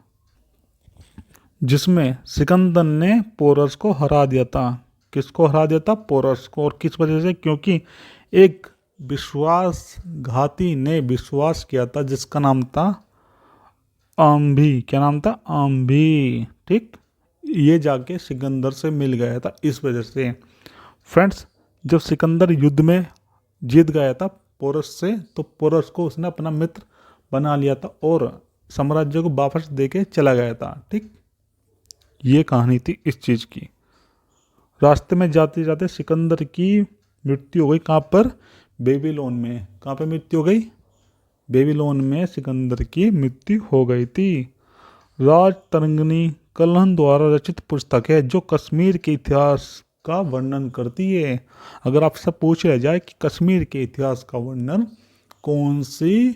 जिसमें सिकंदर ने पोरस को हरा दिया था। किसको हरा दिया था? पोरस को। और किस वजह से? क्योंकि एक विश्वासघाती ने विश्वास किया था जिसका नाम था आम्भी। क्या नाम था? आम्भी। ठीक, ये जाके सिकंदर से मिल गया था। इस वजह से फ्रेंड्स जब सिकंदर युद्ध में जीत गया था पोरस से, तो पोरस को उसने अपना मित्र बना लिया था और साम्राज्य को वापस देके चला गया था। ठीक, ये कहानी थी इस चीज़ की। रास्ते में जाते जाते सिकंदर की मृत्यु हो गई। कहाँ पर? बेबीलोन में। कहाँ पे मृत्यु हो गई? बेबीलोन में सिकंदर की मृत्यु हो गई थी। राज तरंगिणी कल्हण द्वारा रचित पुस्तक है जो कश्मीर के इतिहास का वर्णन करती है। अगर आपसे पूछ लिया जाए कि कश्मीर के इतिहास का वर्णन कौन सी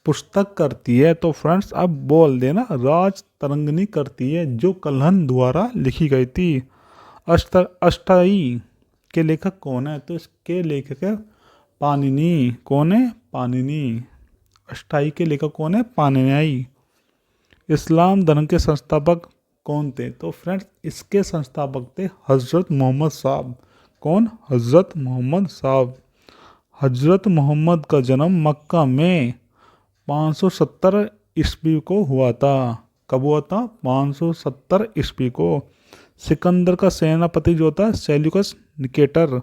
पुस्तक करती है, तो फ्रेंड्स आप बोल देना राज तरंगिणी करती है, जो कल्हण द्वारा लिखी गई थी। अष्टाई के लेखक कौन है? तो इसके लेखक है पाणिनि। कौन है? पाणिनि। अष्टाई के लेखक कौन है? पाणिनि। इस्लाम धर्म के संस्थापक कौन थे? तो फ्रेंड्स इसके संस्थापक थे हजरत मोहम्मद साहब। कौन? हजरत मोहम्मद साहब। हजरत मोहम्मद का जन्म मक्का में 570 ईस्वी को हुआ था। कब हुआ था? 570 ईस्वी को। सिकंदर का सेनापति जो था सेल्यूकस निकेटर,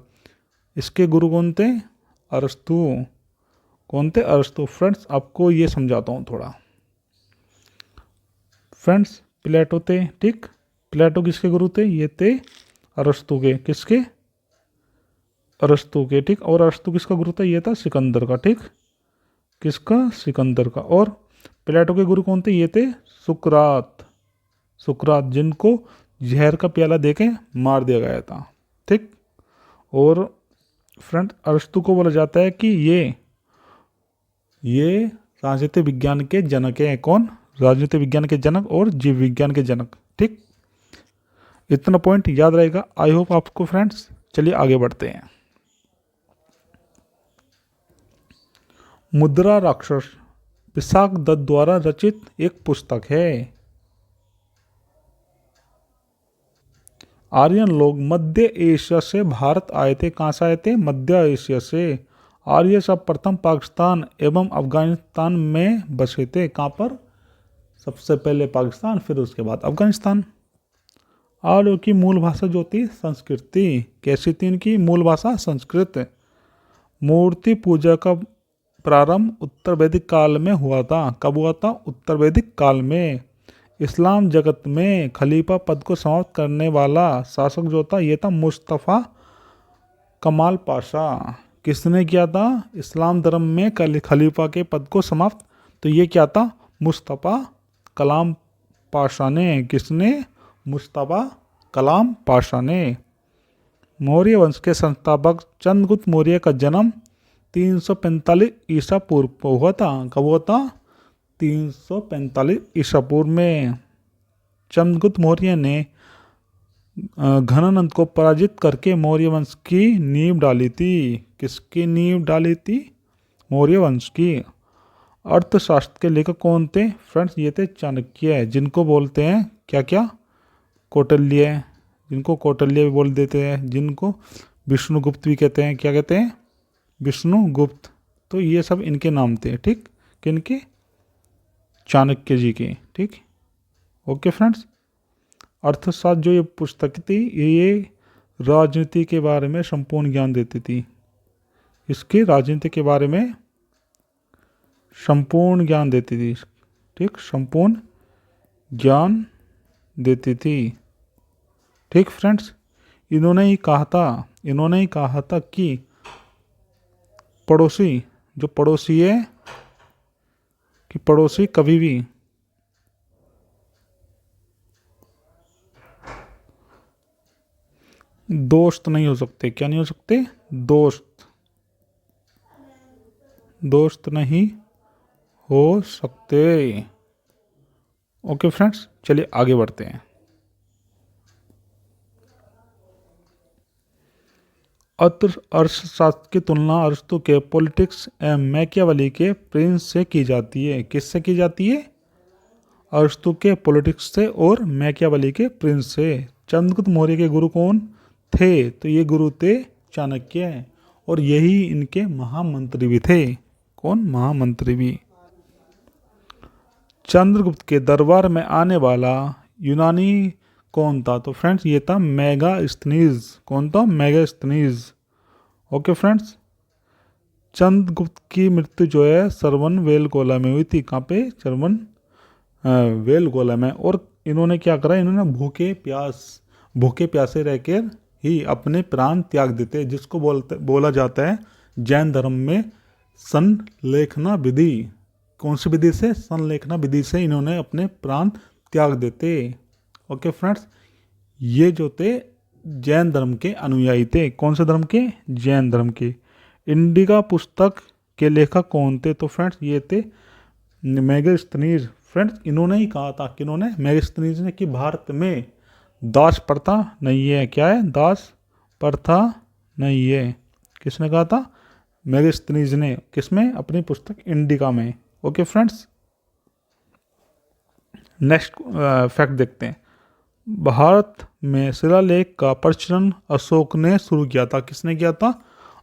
इसके गुरु कौन थे? अरस्तु। कौन थे? अरस्तु। फ्रेंड्स आपको ये समझाता हूँ थोड़ा। फ्रेंड्स प्लेटो थे, ठीक। प्लेटो किसके गुरु थे? ये थे अरस्तु के। किसके? अरस्तु के, ठीक। और अरस्तु किसका गुरु था? ये था सिकंदर का, ठीक। किसका? सिकंदर का। और प्लेटो के गुरु कौन थे? ये थे सुकरात। सुकरात, जिनको जहर का प्याला देके मार दिया गया था, ठीक। और फ्रेंड अरस्तु को बोला जाता है कि ये राजनीति विज्ञान के जनक हैं। कौन? राजनीति विज्ञान के जनक और जीव विज्ञान के जनक, ठीक। इतना पॉइंट याद रहेगा, आई होप आपको फ्रेंड्स। चलिए आगे बढ़ते हैं। मुद्रा राक्षस विशाख दत्त द्वारा रचित एक पुस्तक है। आर्यन लोग मध्य एशिया से भारत आए थे। कहाँ से आए थे? मध्य एशिया से। आर्य सब प्रथम पाकिस्तान एवं अफगानिस्तान में बसे थे। कहाँ पर? सबसे पहले पाकिस्तान, फिर उसके बाद अफगानिस्तान। आर्यों की मूल भाषा जो थी संस्कृति। कैसी थी इनकी मूल भाषा? संस्कृत। मूर्ति पूजा का प्रारंभ उत्तर वैदिक काल में हुआ था। कब हुआ था? उत्तर वैदिक काल में। इस्लाम जगत में खलीफा पद को समाप्त करने वाला शासक जो था ये था मुस्तफ़ा कमाल पाशा। किसने किया था? इस्लाम धर्म में खलीफा के पद को समाप्त, तो ये क्या था? मुस्तफ़ा कलाम पाशा ने। किसने? मुस्तफ़ा कलाम पाशा ने। मौर्य वंश के संस्थापक चंद्रगुप्त मौर्य का जन्म 345 ईसा पूर्व को हुआ था। कब हुआ था? 345 ईसा पूर्व में। चंद्रगुप्त मौर्य ने घनानंद को पराजित करके मौर्य वंश की नींव डाली थी। किसकी नींव डाली थी? मौर्य वंश की। अर्थशास्त्र के लेखक कौन थे? फ्रेंड्स ये थे चाणक्य, जिनको बोलते हैं क्या क्या? कौटिल्य। जिनको कौटिल्य भी बोल देते हैं, जिनको विष्णुगुप्त भी कहते हैं। क्या कहते हैं? विष्णुगुप्त। तो ये सब इनके नाम थे, ठीक। किनके? चाणक्य जी के, ठीक। ओके फ्रेंड्स, अर्थशास्त्र जो ये पुस्तक थी ये राजनीति के बारे में संपूर्ण ज्ञान देती थी। इसके राजनीति के बारे में संपूर्ण ज्ञान देती थी, ठीक। संपूर्ण ज्ञान देती थी, ठीक फ्रेंड्स। इन्होंने ही कहा था कि पड़ोसी जो पड़ोसी है कि पड़ोसी कभी भी दोस्त नहीं हो सकते। क्या नहीं हो सकते? दोस्त नहीं हो सकते। ओके फ्रेंड्स, चलिए आगे बढ़ते हैं। अर्थशास्त्र की तुलना अरस्तु के पॉलिटिक्स एवं मैकियावेली के प्रिंस से की जाती है। किससे की जाती है? अरस्तु के पॉलिटिक्स से और मैकियावेली के प्रिंस से। चंद्रगुप्त मौर्य के गुरु कौन थे? तो ये गुरु थे चाणक्य, और यही इनके महामंत्री भी थे। कौन? महामंत्री भी। चंद्रगुप्त के दरबार में आने वाला यूनानी कौन था? तो फ्रेंड्स ये था मेगास्थनीज। कौन था? मेगास्थनीज। ओके फ्रेंड्स, चंद्रगुप्त की मृत्यु जो है सरवन वेलगोला में हुई थी। कहाँ पे? सरवन वेलगोला में। और इन्होंने क्या करा? इन्होंने भूखे प्यासे रहकर ही अपने प्राण त्याग देते, जिसको बोला जाता है जैन धर्म में संलेखना विधि। कौन सी विधि से? संलेखना विधि से इन्होंने अपने प्राण त्याग देते। ओके फ्रेंड्स, ये जो थे जैन धर्म के अनुयायी थे। कौन से धर्म के? जैन धर्म के। इंडिका पुस्तक के लेखक कौन थे? तो फ्रेंड्स ये थे मेगास्थनीज। फ्रेंड्स इन्होंने ही कहा था, किन्होंने? मेगास्थनीज ने, कि भारत में दास प्रथा नहीं है। क्या है? दास प्रथा नहीं है। किसने कहा था? मेगास्थनीज ने। किसमें? अपनी पुस्तक इंडिका में। ओके फ्रेंड्स, नेक्स्ट फैक्ट देखते हैं। भारत में शिलालेख का प्रचलन अशोक ने शुरू किया था। किसने किया था?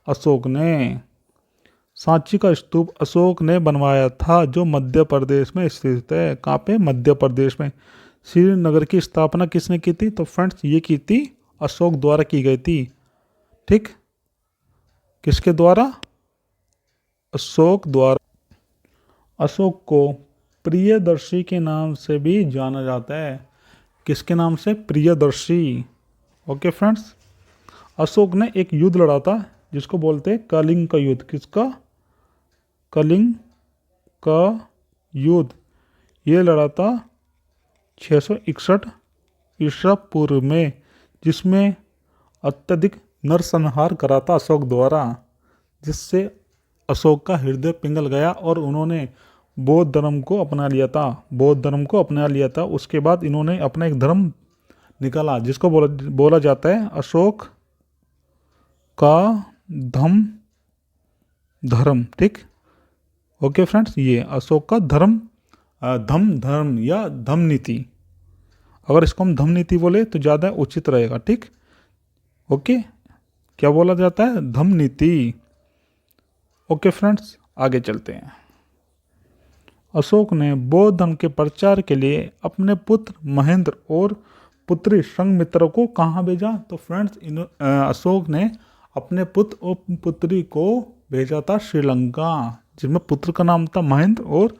अशोक ने। सांची का स्तूप अशोक ने बनवाया था, जो मध्य प्रदेश में स्थित है। कहाँ पे? मध्य प्रदेश में। श्रीनगर की स्थापना किसने की थी? तो फ्रेंड्स ये की थी अशोक द्वारा की गई थी। ठीक, किसके द्वारा? अशोक द्वारा। अशोक को प्रियदर्शी के नाम से भी जाना जाता है। किसके नाम से? प्रियदर्शी। ओके फ्रेंड्स, अशोक ने एक युद्ध लड़ा था जिसको बोलते हैं कलिंग का युद्ध। किसका? कलिंग का युद्ध। ये लड़ा था 661 ईसा पूर्व में, जिसमें अत्यधिक नरसंहार करा था अशोक द्वारा, जिससे अशोक का हृदय पिघल गया और उन्होंने बौद्ध धर्म को अपना लिया था। बौद्ध धर्म को अपना लिया था। उसके बाद इन्होंने अपना एक धर्म निकाला जिसको बोला जाता है अशोक का धम्म धर्म। ठीक, ओके फ्रेंड्स, ये अशोक का धम्म धर्म या धम्म नीति। अगर इसको हम धम्म नीति बोले तो ज़्यादा उचित रहेगा। ठीक, ओके, क्या बोला जाता है? धम्म नीति। ओके फ्रेंड्स, आगे चलते हैं। अशोक ने बौद्ध धर्म के प्रचार के लिए अपने पुत्र महेंद्र और पुत्री संघमित्रा को कहाँ भेजा? तो फ्रेंड्स अशोक ने अपने पुत्र और पुत्री को भेजा था श्रीलंका, जिसमें पुत्र का नाम था महेंद्र और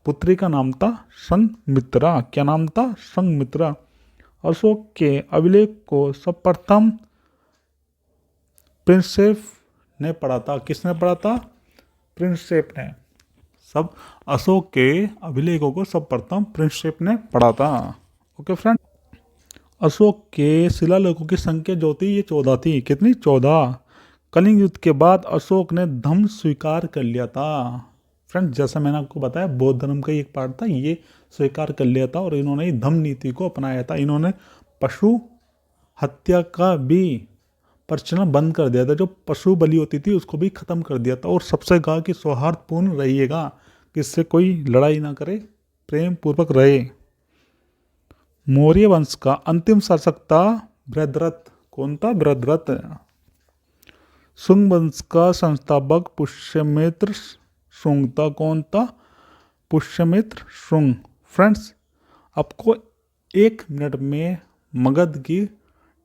पुत्री का नाम था संघमित्रा। क्या नाम था? संघमित्रा। अशोक के अभिलेख को सर्वप्रथम प्रिंसेप ने पढ़ा था। किसने पढ़ा था? प्रिंसेप ने। सब अशोक के अभिलेखों को सर्वप्रथम प्रिंसेप ने पढ़ा था। ओके फ्रेंड, अशोक के शिलालेखों की संख्या जो थी ये 14 थी। कितनी? 14। कलिंग युद्ध के बाद अशोक ने धम्म स्वीकार कर लिया था। फ्रेंड, जैसा मैंने आपको बताया बौद्ध धर्म का एक पार्ट था, ये स्वीकार कर लिया था और इन्होंने धम्म नीति को अपनाया था। इन्होंने पशु हत्या का भी प्रचलन बंद कर दिया था। जो पशु बलि होती थी उसको भी खत्म कर दिया था और सबसे कहा कि सौहार्दपूर्ण रहिएगा, कि इससे कोई लड़ाई ना करे, प्रेम पूर्वक रहे। मौर्य वंश का अंतिम शासक था बृहद्रथ। कौन था? बृहद्रथ। शुंग वंश का संस्थापक पुष्यमित्र शुंग था। कौन था? पुष्यमित्र शुंग। फ्रेंड्स, आपको 1 मिनट में मगध की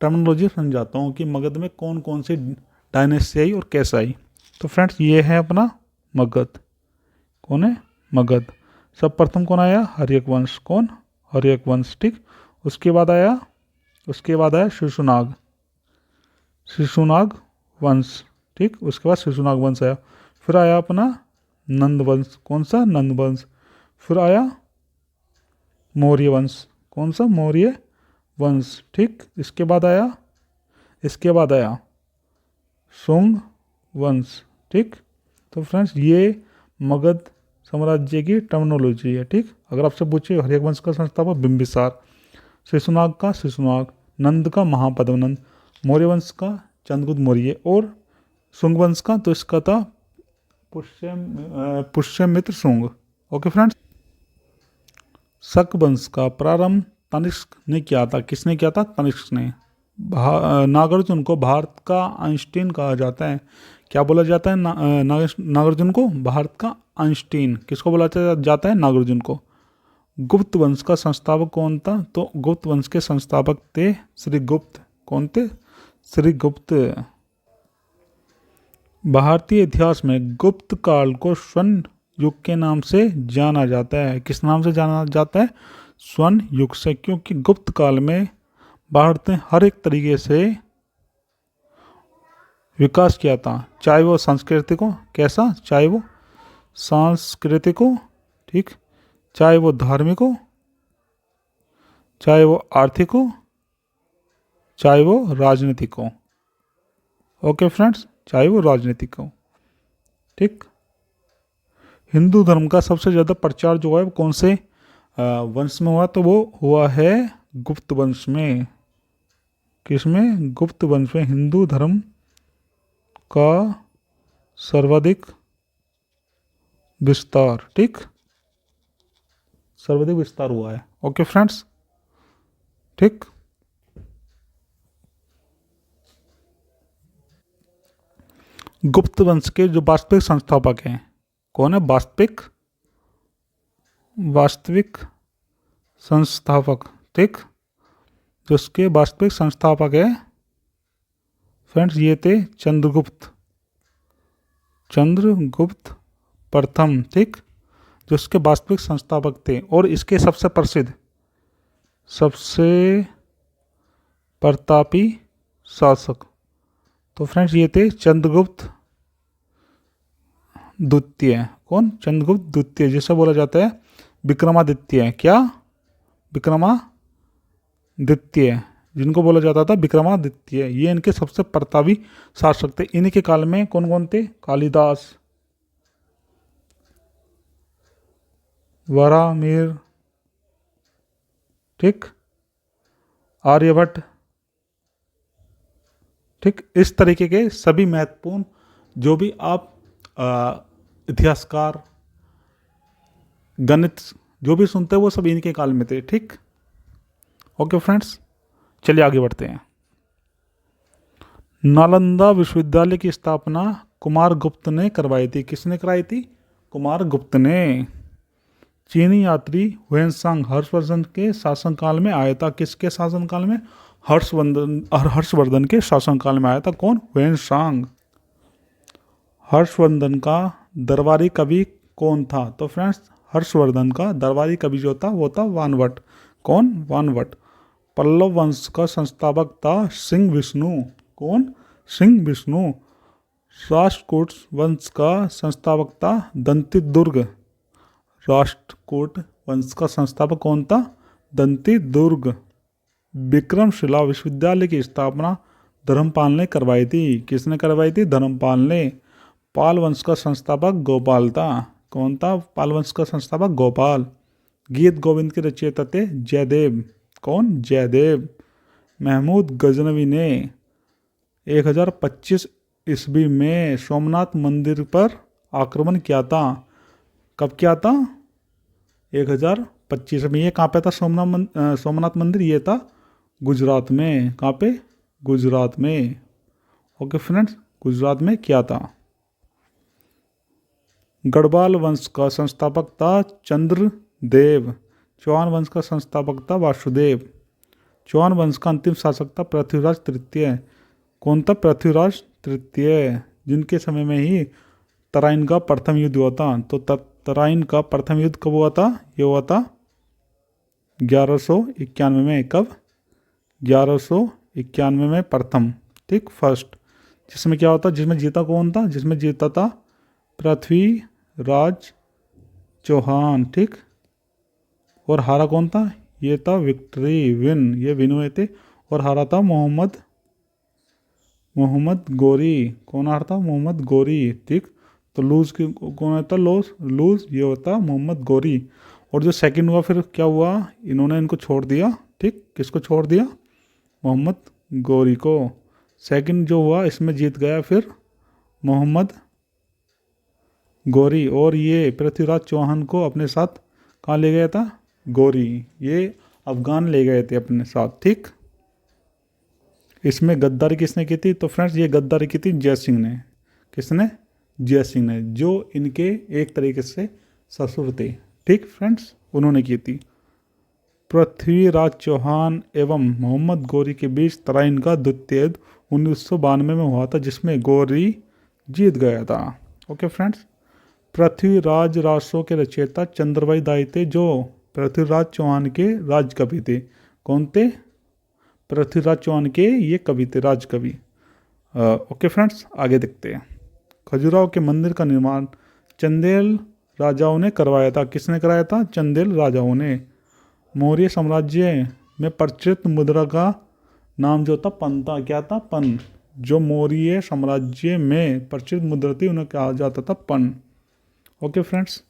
टर्मिनोलॉजी समझाता हूँ कि मगध में कौन कौन सी डायनेस्टी आई और कैसे आई। तो फ्रेंड्स, ये है अपना मगध। कौन है? मगध। सब प्रथम कौन आया? हर्यक वंश। कौन? हर्यक वंश। ठीक, उसके बाद आया शिशुनाग, शिशुनाग वंश। ठीक, उसके बाद शिशुनाग वंश आया। फिर आया अपना नंद वंश। कौन सा? नंद वंश। फिर आया मौर्य वंश। कौन सा? मौर्य वंश। ठीक, इसके बाद आया शुंग वंश। ठीक, तो फ्रेंड्स ये मगध साम्राज्य की टर्मिनोलॉजी है। ठीक, अगर आपसे पूछे हर्यक वंश का संस्थापक बिंबिसार, शिशुनाग का शिशुनाग, नंद का महापद्मनंद, मौर्य वंश का चंद्रगुप्त मौर्य और शुंग वंश का तो इसका था पुष्यमित्र शुंग। ओके फ्रेंड्स, शक वंश का प्रारंभ तनिष्क ने किया था। किसने किया था? तनिष्क ने। नागार्जुन को भारत का आइंस्टीन कहा जाता है। क्या बोला जाता है? नागार्जुन को भारत का आइंस्टीन। किसको बोला जाता है? नागार्जुन को। गुप्त वंश का संस्थापक कौन था? तो गुप्त वंश के संस्थापक थे श्रीगुप्त। कौन थे? श्रीगुप्त। भारतीय इतिहास में गुप्त काल को स्वर्ण युग के नाम से जाना जाता है। किस नाम से जाना जाता है? स्वर्ण युग से, क्योंकि गुप्त काल में भारत ने हर एक तरीके से विकास किया था, चाहे वो संस्कृति को, कैसा? चाहे वो सांस्कृतिक हो, ठीक, चाहे वो धार्मिक हो, चाहे वो आर्थिक हो, चाहे वो राजनीतिक हो। ओके फ्रेंड्स, चाहे वो राजनीतिक हो। ठीक, हिंदू धर्म का सबसे ज़्यादा प्रचार जो है वो कौन से वंश में हुआ? तो वो हुआ है गुप्त वंश में। किसमें? गुप्त वंश में हिंदू धर्म का सर्वाधिक विस्तार, ठीक, सर्वाधिक विस्तार हुआ है। ओके फ्रेंड्स, ठीक। गुप्त वंश के जो वास्तविक संस्थापक हैं, कौन है? वास्तविक संस्थापक, ठीक। जो उसके वास्तविक संस्थापक है फ्रेंड्स, ये थे चंद्रगुप्त प्रथम, ठीक। जो उसके वास्तविक संस्थापक थे और इसके सबसे प्रतापी शासक, तो फ्रेंड्स ये थे चंद्रगुप्त द्वितीय। कौन? चंद्रगुप्त द्वितीय, जिसे बोला जाता है विक्रमादित्य। क्या? विक्रमादित्य, जिनको बोला जाता था विक्रमादित्य। ये इनके सबसे प्रतापी शासक थे। इनके काल में कौन कौन थे? कालिदास, वराहमिहिर, ठीक, आर्यभट्ट, ठीक। इस तरीके के सभी महत्वपूर्ण जो भी आप इतिहासकार, गणित जो भी सुनते हैं वो सब इनके काल में थे, ठीक। ओके फ्रेंड्स, चलिए आगे बढ़ते हैं। नालंदा विश्वविद्यालय की स्थापना कुमारगुप्त ने करवाई थी। किसने कराई थी? कुमारगुप्त ने। चीनी यात्री हुएनसांग हर्षवर्धन के शासनकाल में आया था। किसके शासनकाल में? हर्षवर्धन के शासनकाल में आया था। कौन? हुएनसांग। हर्षवर्धन का दरबारी कवि कौन था? तो फ्रेंड्स, हर्षवर्धन का दरबारी कवि जो था वो था वानवट। कौन? वानवट। पल्लव वंश का संस्थापक था सिंह विष्णु। कौन? सिंह विष्णु। राष्ट्रकूट वंश का संस्थापक था दंतिदुर्ग। राष्ट्रकूट वंश का संस्थापक कौन था? दंतिदुर्ग। विक्रमशिला विश्वविद्यालय की स्थापना धर्मपाल ने करवाई थी। किसने करवाई थी? धर्मपाल ने। पाल वंश का संस्थापक गोपाल था। कौन था? पाल वंश का संस्थापक गोपाल। गीत गोविंद के रचयिता थे जयदेव। कौन? जयदेव। महमूद गजनवी ने 1025 ईस्वी में सोमनाथ मंदिर पर आक्रमण किया था। कब किया था? 1025 में। ये कहाँ पे था सोमनाथ मंदिर? ये था गुजरात में। कहाँ पे? गुजरात में। ओके फ्रेंड्स, गुजरात में किया था। गढ़वाल वंश का संस्थापक था चंद्रदेव। चौहान वंश का संस्थापक था वासुदेव। चौहान वंश का अंतिम शासक था पृथ्वीराज तृतीय। कौन था? पृथ्वीराज तृतीय, जिनके समय में ही तराइन का प्रथम युद्ध हुआ था। तो तराइन का प्रथम युद्ध कब हुआ था? ये हुआ था 1191 में। कब? 1191 में प्रथम, ठीक, फर्स्ट। जिसमें क्या होता? जिसमें जीता कौन था? जिसमें जीता था पृथ्वीराज चौहान, ठीक। और हारा कौन था? ये था विक्ट्री, विन, ये विन हुए थे। और हारा था मोहम्मद गोरी। कौन हारा था? मोहम्मद गोरी, ठीक। तो लूज कौन होता? लूज ये होता मोहम्मद गोरी। और जो सेकंड हुआ फिर क्या हुआ? इन्होंने इनको छोड़ दिया, ठीक। किसको छोड़ दिया? मोहम्मद गोरी को। सेकंड जो हुआ इसमें जीत गया फिर मोहम्मद गोरी। और ये पृथ्वीराज चौहान को अपने साथ कहाँ ले गया था? गोरी, ये अफगान ले गए थे अपने साथ, ठीक। इसमें गद्दारी किसने की थी? तो फ्रेंड्स, ये गद्दारी की थी जय सिंह ने। किसने? जय सिंह ने, जो इनके एक तरीके से ससुर थे, ठीक फ्रेंड्स, उन्होंने की थी। पृथ्वीराज चौहान एवं मोहम्मद गोरी के बीच तराइन का द्वितीय युद्ध 1992 में हुआ था, जिसमें गोरी जीत गया था। ओके फ्रेंड्स, पृथ्वीराज रासो के रचयिता चंद्रभाई दाई थे, जो पृथ्वीराज चौहान के राजकवि थे। कौन थे? पृथ्वीराज चौहान के ये कवि थे, राजकवि। ओके फ्रेंड्स, आगे देखते हैं। खजुराहो के मंदिर का निर्माण चंदेल राजाओं ने करवाया था। किसने कराया था? चंदेल राजाओं ने। मौर्य साम्राज्य में प्रचलित मुद्रा का नाम जो था पन था। क्या था? पन। जो मौर्य साम्राज्य में प्रचलित मुद्रा थी उन्हें कहा जाता था पन। ओके फ्रेंड्स,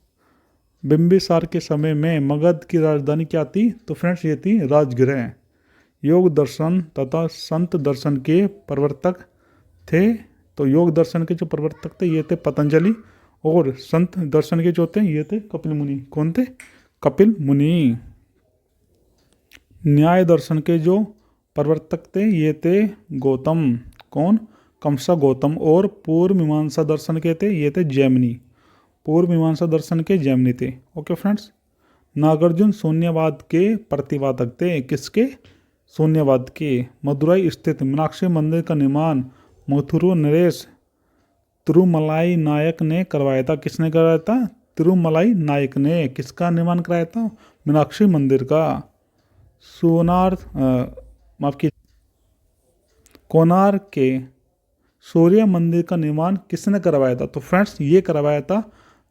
बिंबिसार के समय में मगध की राजधानी क्या थी? तो फ्रेंड्स, ये थी राजगृह। योग दर्शन तथा संत दर्शन के प्रवर्तक थे। तो योग दर्शन के जो प्रवर्तक थे ये थे पतंजलि, और संत दर्शन के जो थे ये थे कपिल मुनि। कौन थे? कपिल मुनि। न्याय दर्शन के जो प्रवर्तक थे ये थे गौतम। कौन? कंसा गौतम। और पूर्व मीमांसा दर्शन के थे, ये थे जैमिनी। पूर्व मीमांसा दर्शन के जैमिनी थे। Okay friends. नागार्जुन शून्यवाद के प्रतिपादक थे। किसके? शून्यवाद के। मदुरई स्थित मीनाक्षी मंदिर का निर्माण मथुरु नरेश तिरुमलाई नायक ने करवाया था। किसने करवाया था? तिरुमलाई नायक ने। किसका निर्माण कराया था? मीनाक्षी मंदिर का। माफ कीजिए, कोणार्क के सूर्य मंदिर का निर्माण किसने करवाया था? तो फ्रेंड्स ये करवाया था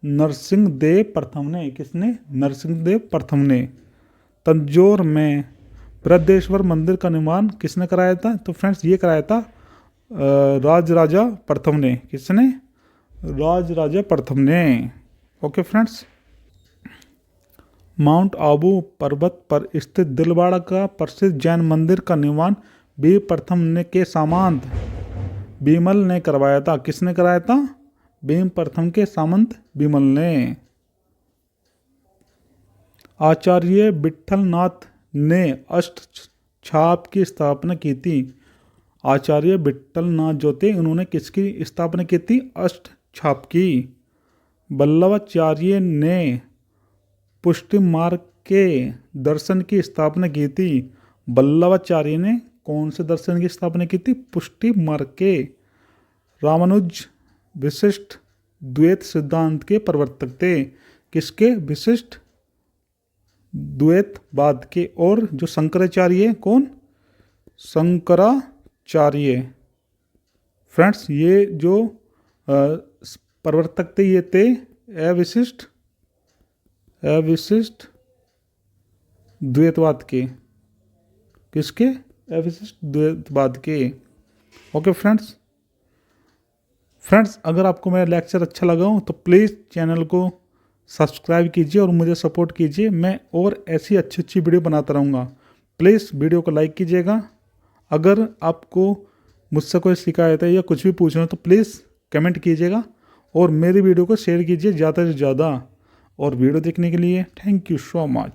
नरसिंहदेव प्रथम ने। किसने? नरसिंहदेव प्रथम ने। तंजौर में बृहदेश्वर मंदिर का निर्माण किसने कराया था? तो फ्रेंड्स ये कराया था राजराजा प्रथम ने। किसने? राजराजा प्रथम ने। Okay friends. माउंट आबू पर्वत पर स्थित दिलवाड़ा का प्रसिद्ध जैन मंदिर का निर्माण बी प्रथम ने के सामंत बीमल ने करवाया था। किसने कराया था? भीम प्रथम के सामंत बीमल ने। आचार्य विट्ठलनाथ ने अष्ट छाप की स्थापना की थी। आचार्य विट्ठलनाथ जो थे उन्होंने किसकी स्थापना की थी? अष्ट छाप की। वल्लभाचार्य ने पुष्टि मार्ग के दर्शन की स्थापना की थी। वल्लभाचार्य ने कौन से दर्शन की स्थापना की थी? पुष्टि मार्ग के। रामानुज विशिष्ट द्वैत सिद्धांत के प्रवर्तक थे। किसके? विशिष्ट द्वैतवाद के। और जो शंकराचार्य, कौन? शंकराचार्य। फ्रेंड्स ये जो प्रवर्तक थे ये थे अविशिष्ट द्वैतवाद के। किसके? अविशिष्ट द्वैतवाद के। Okay friends. अगर आपको मेरा लेक्चर अच्छा लगा हो तो प्लीज़ चैनल को सब्सक्राइब कीजिए और मुझे सपोर्ट कीजिए। मैं और ऐसी अच्छी वीडियो बनाता रहूँगा। प्लीज़ वीडियो को लाइक कीजिएगा। अगर आपको मुझसे कोई शिकायत है या कुछ भी पूछना हो तो प्लीज़ कमेंट कीजिएगा और मेरी वीडियो को शेयर कीजिए ज़्यादा से ज़्यादा। और वीडियो देखने के लिए थैंक यू सो मच।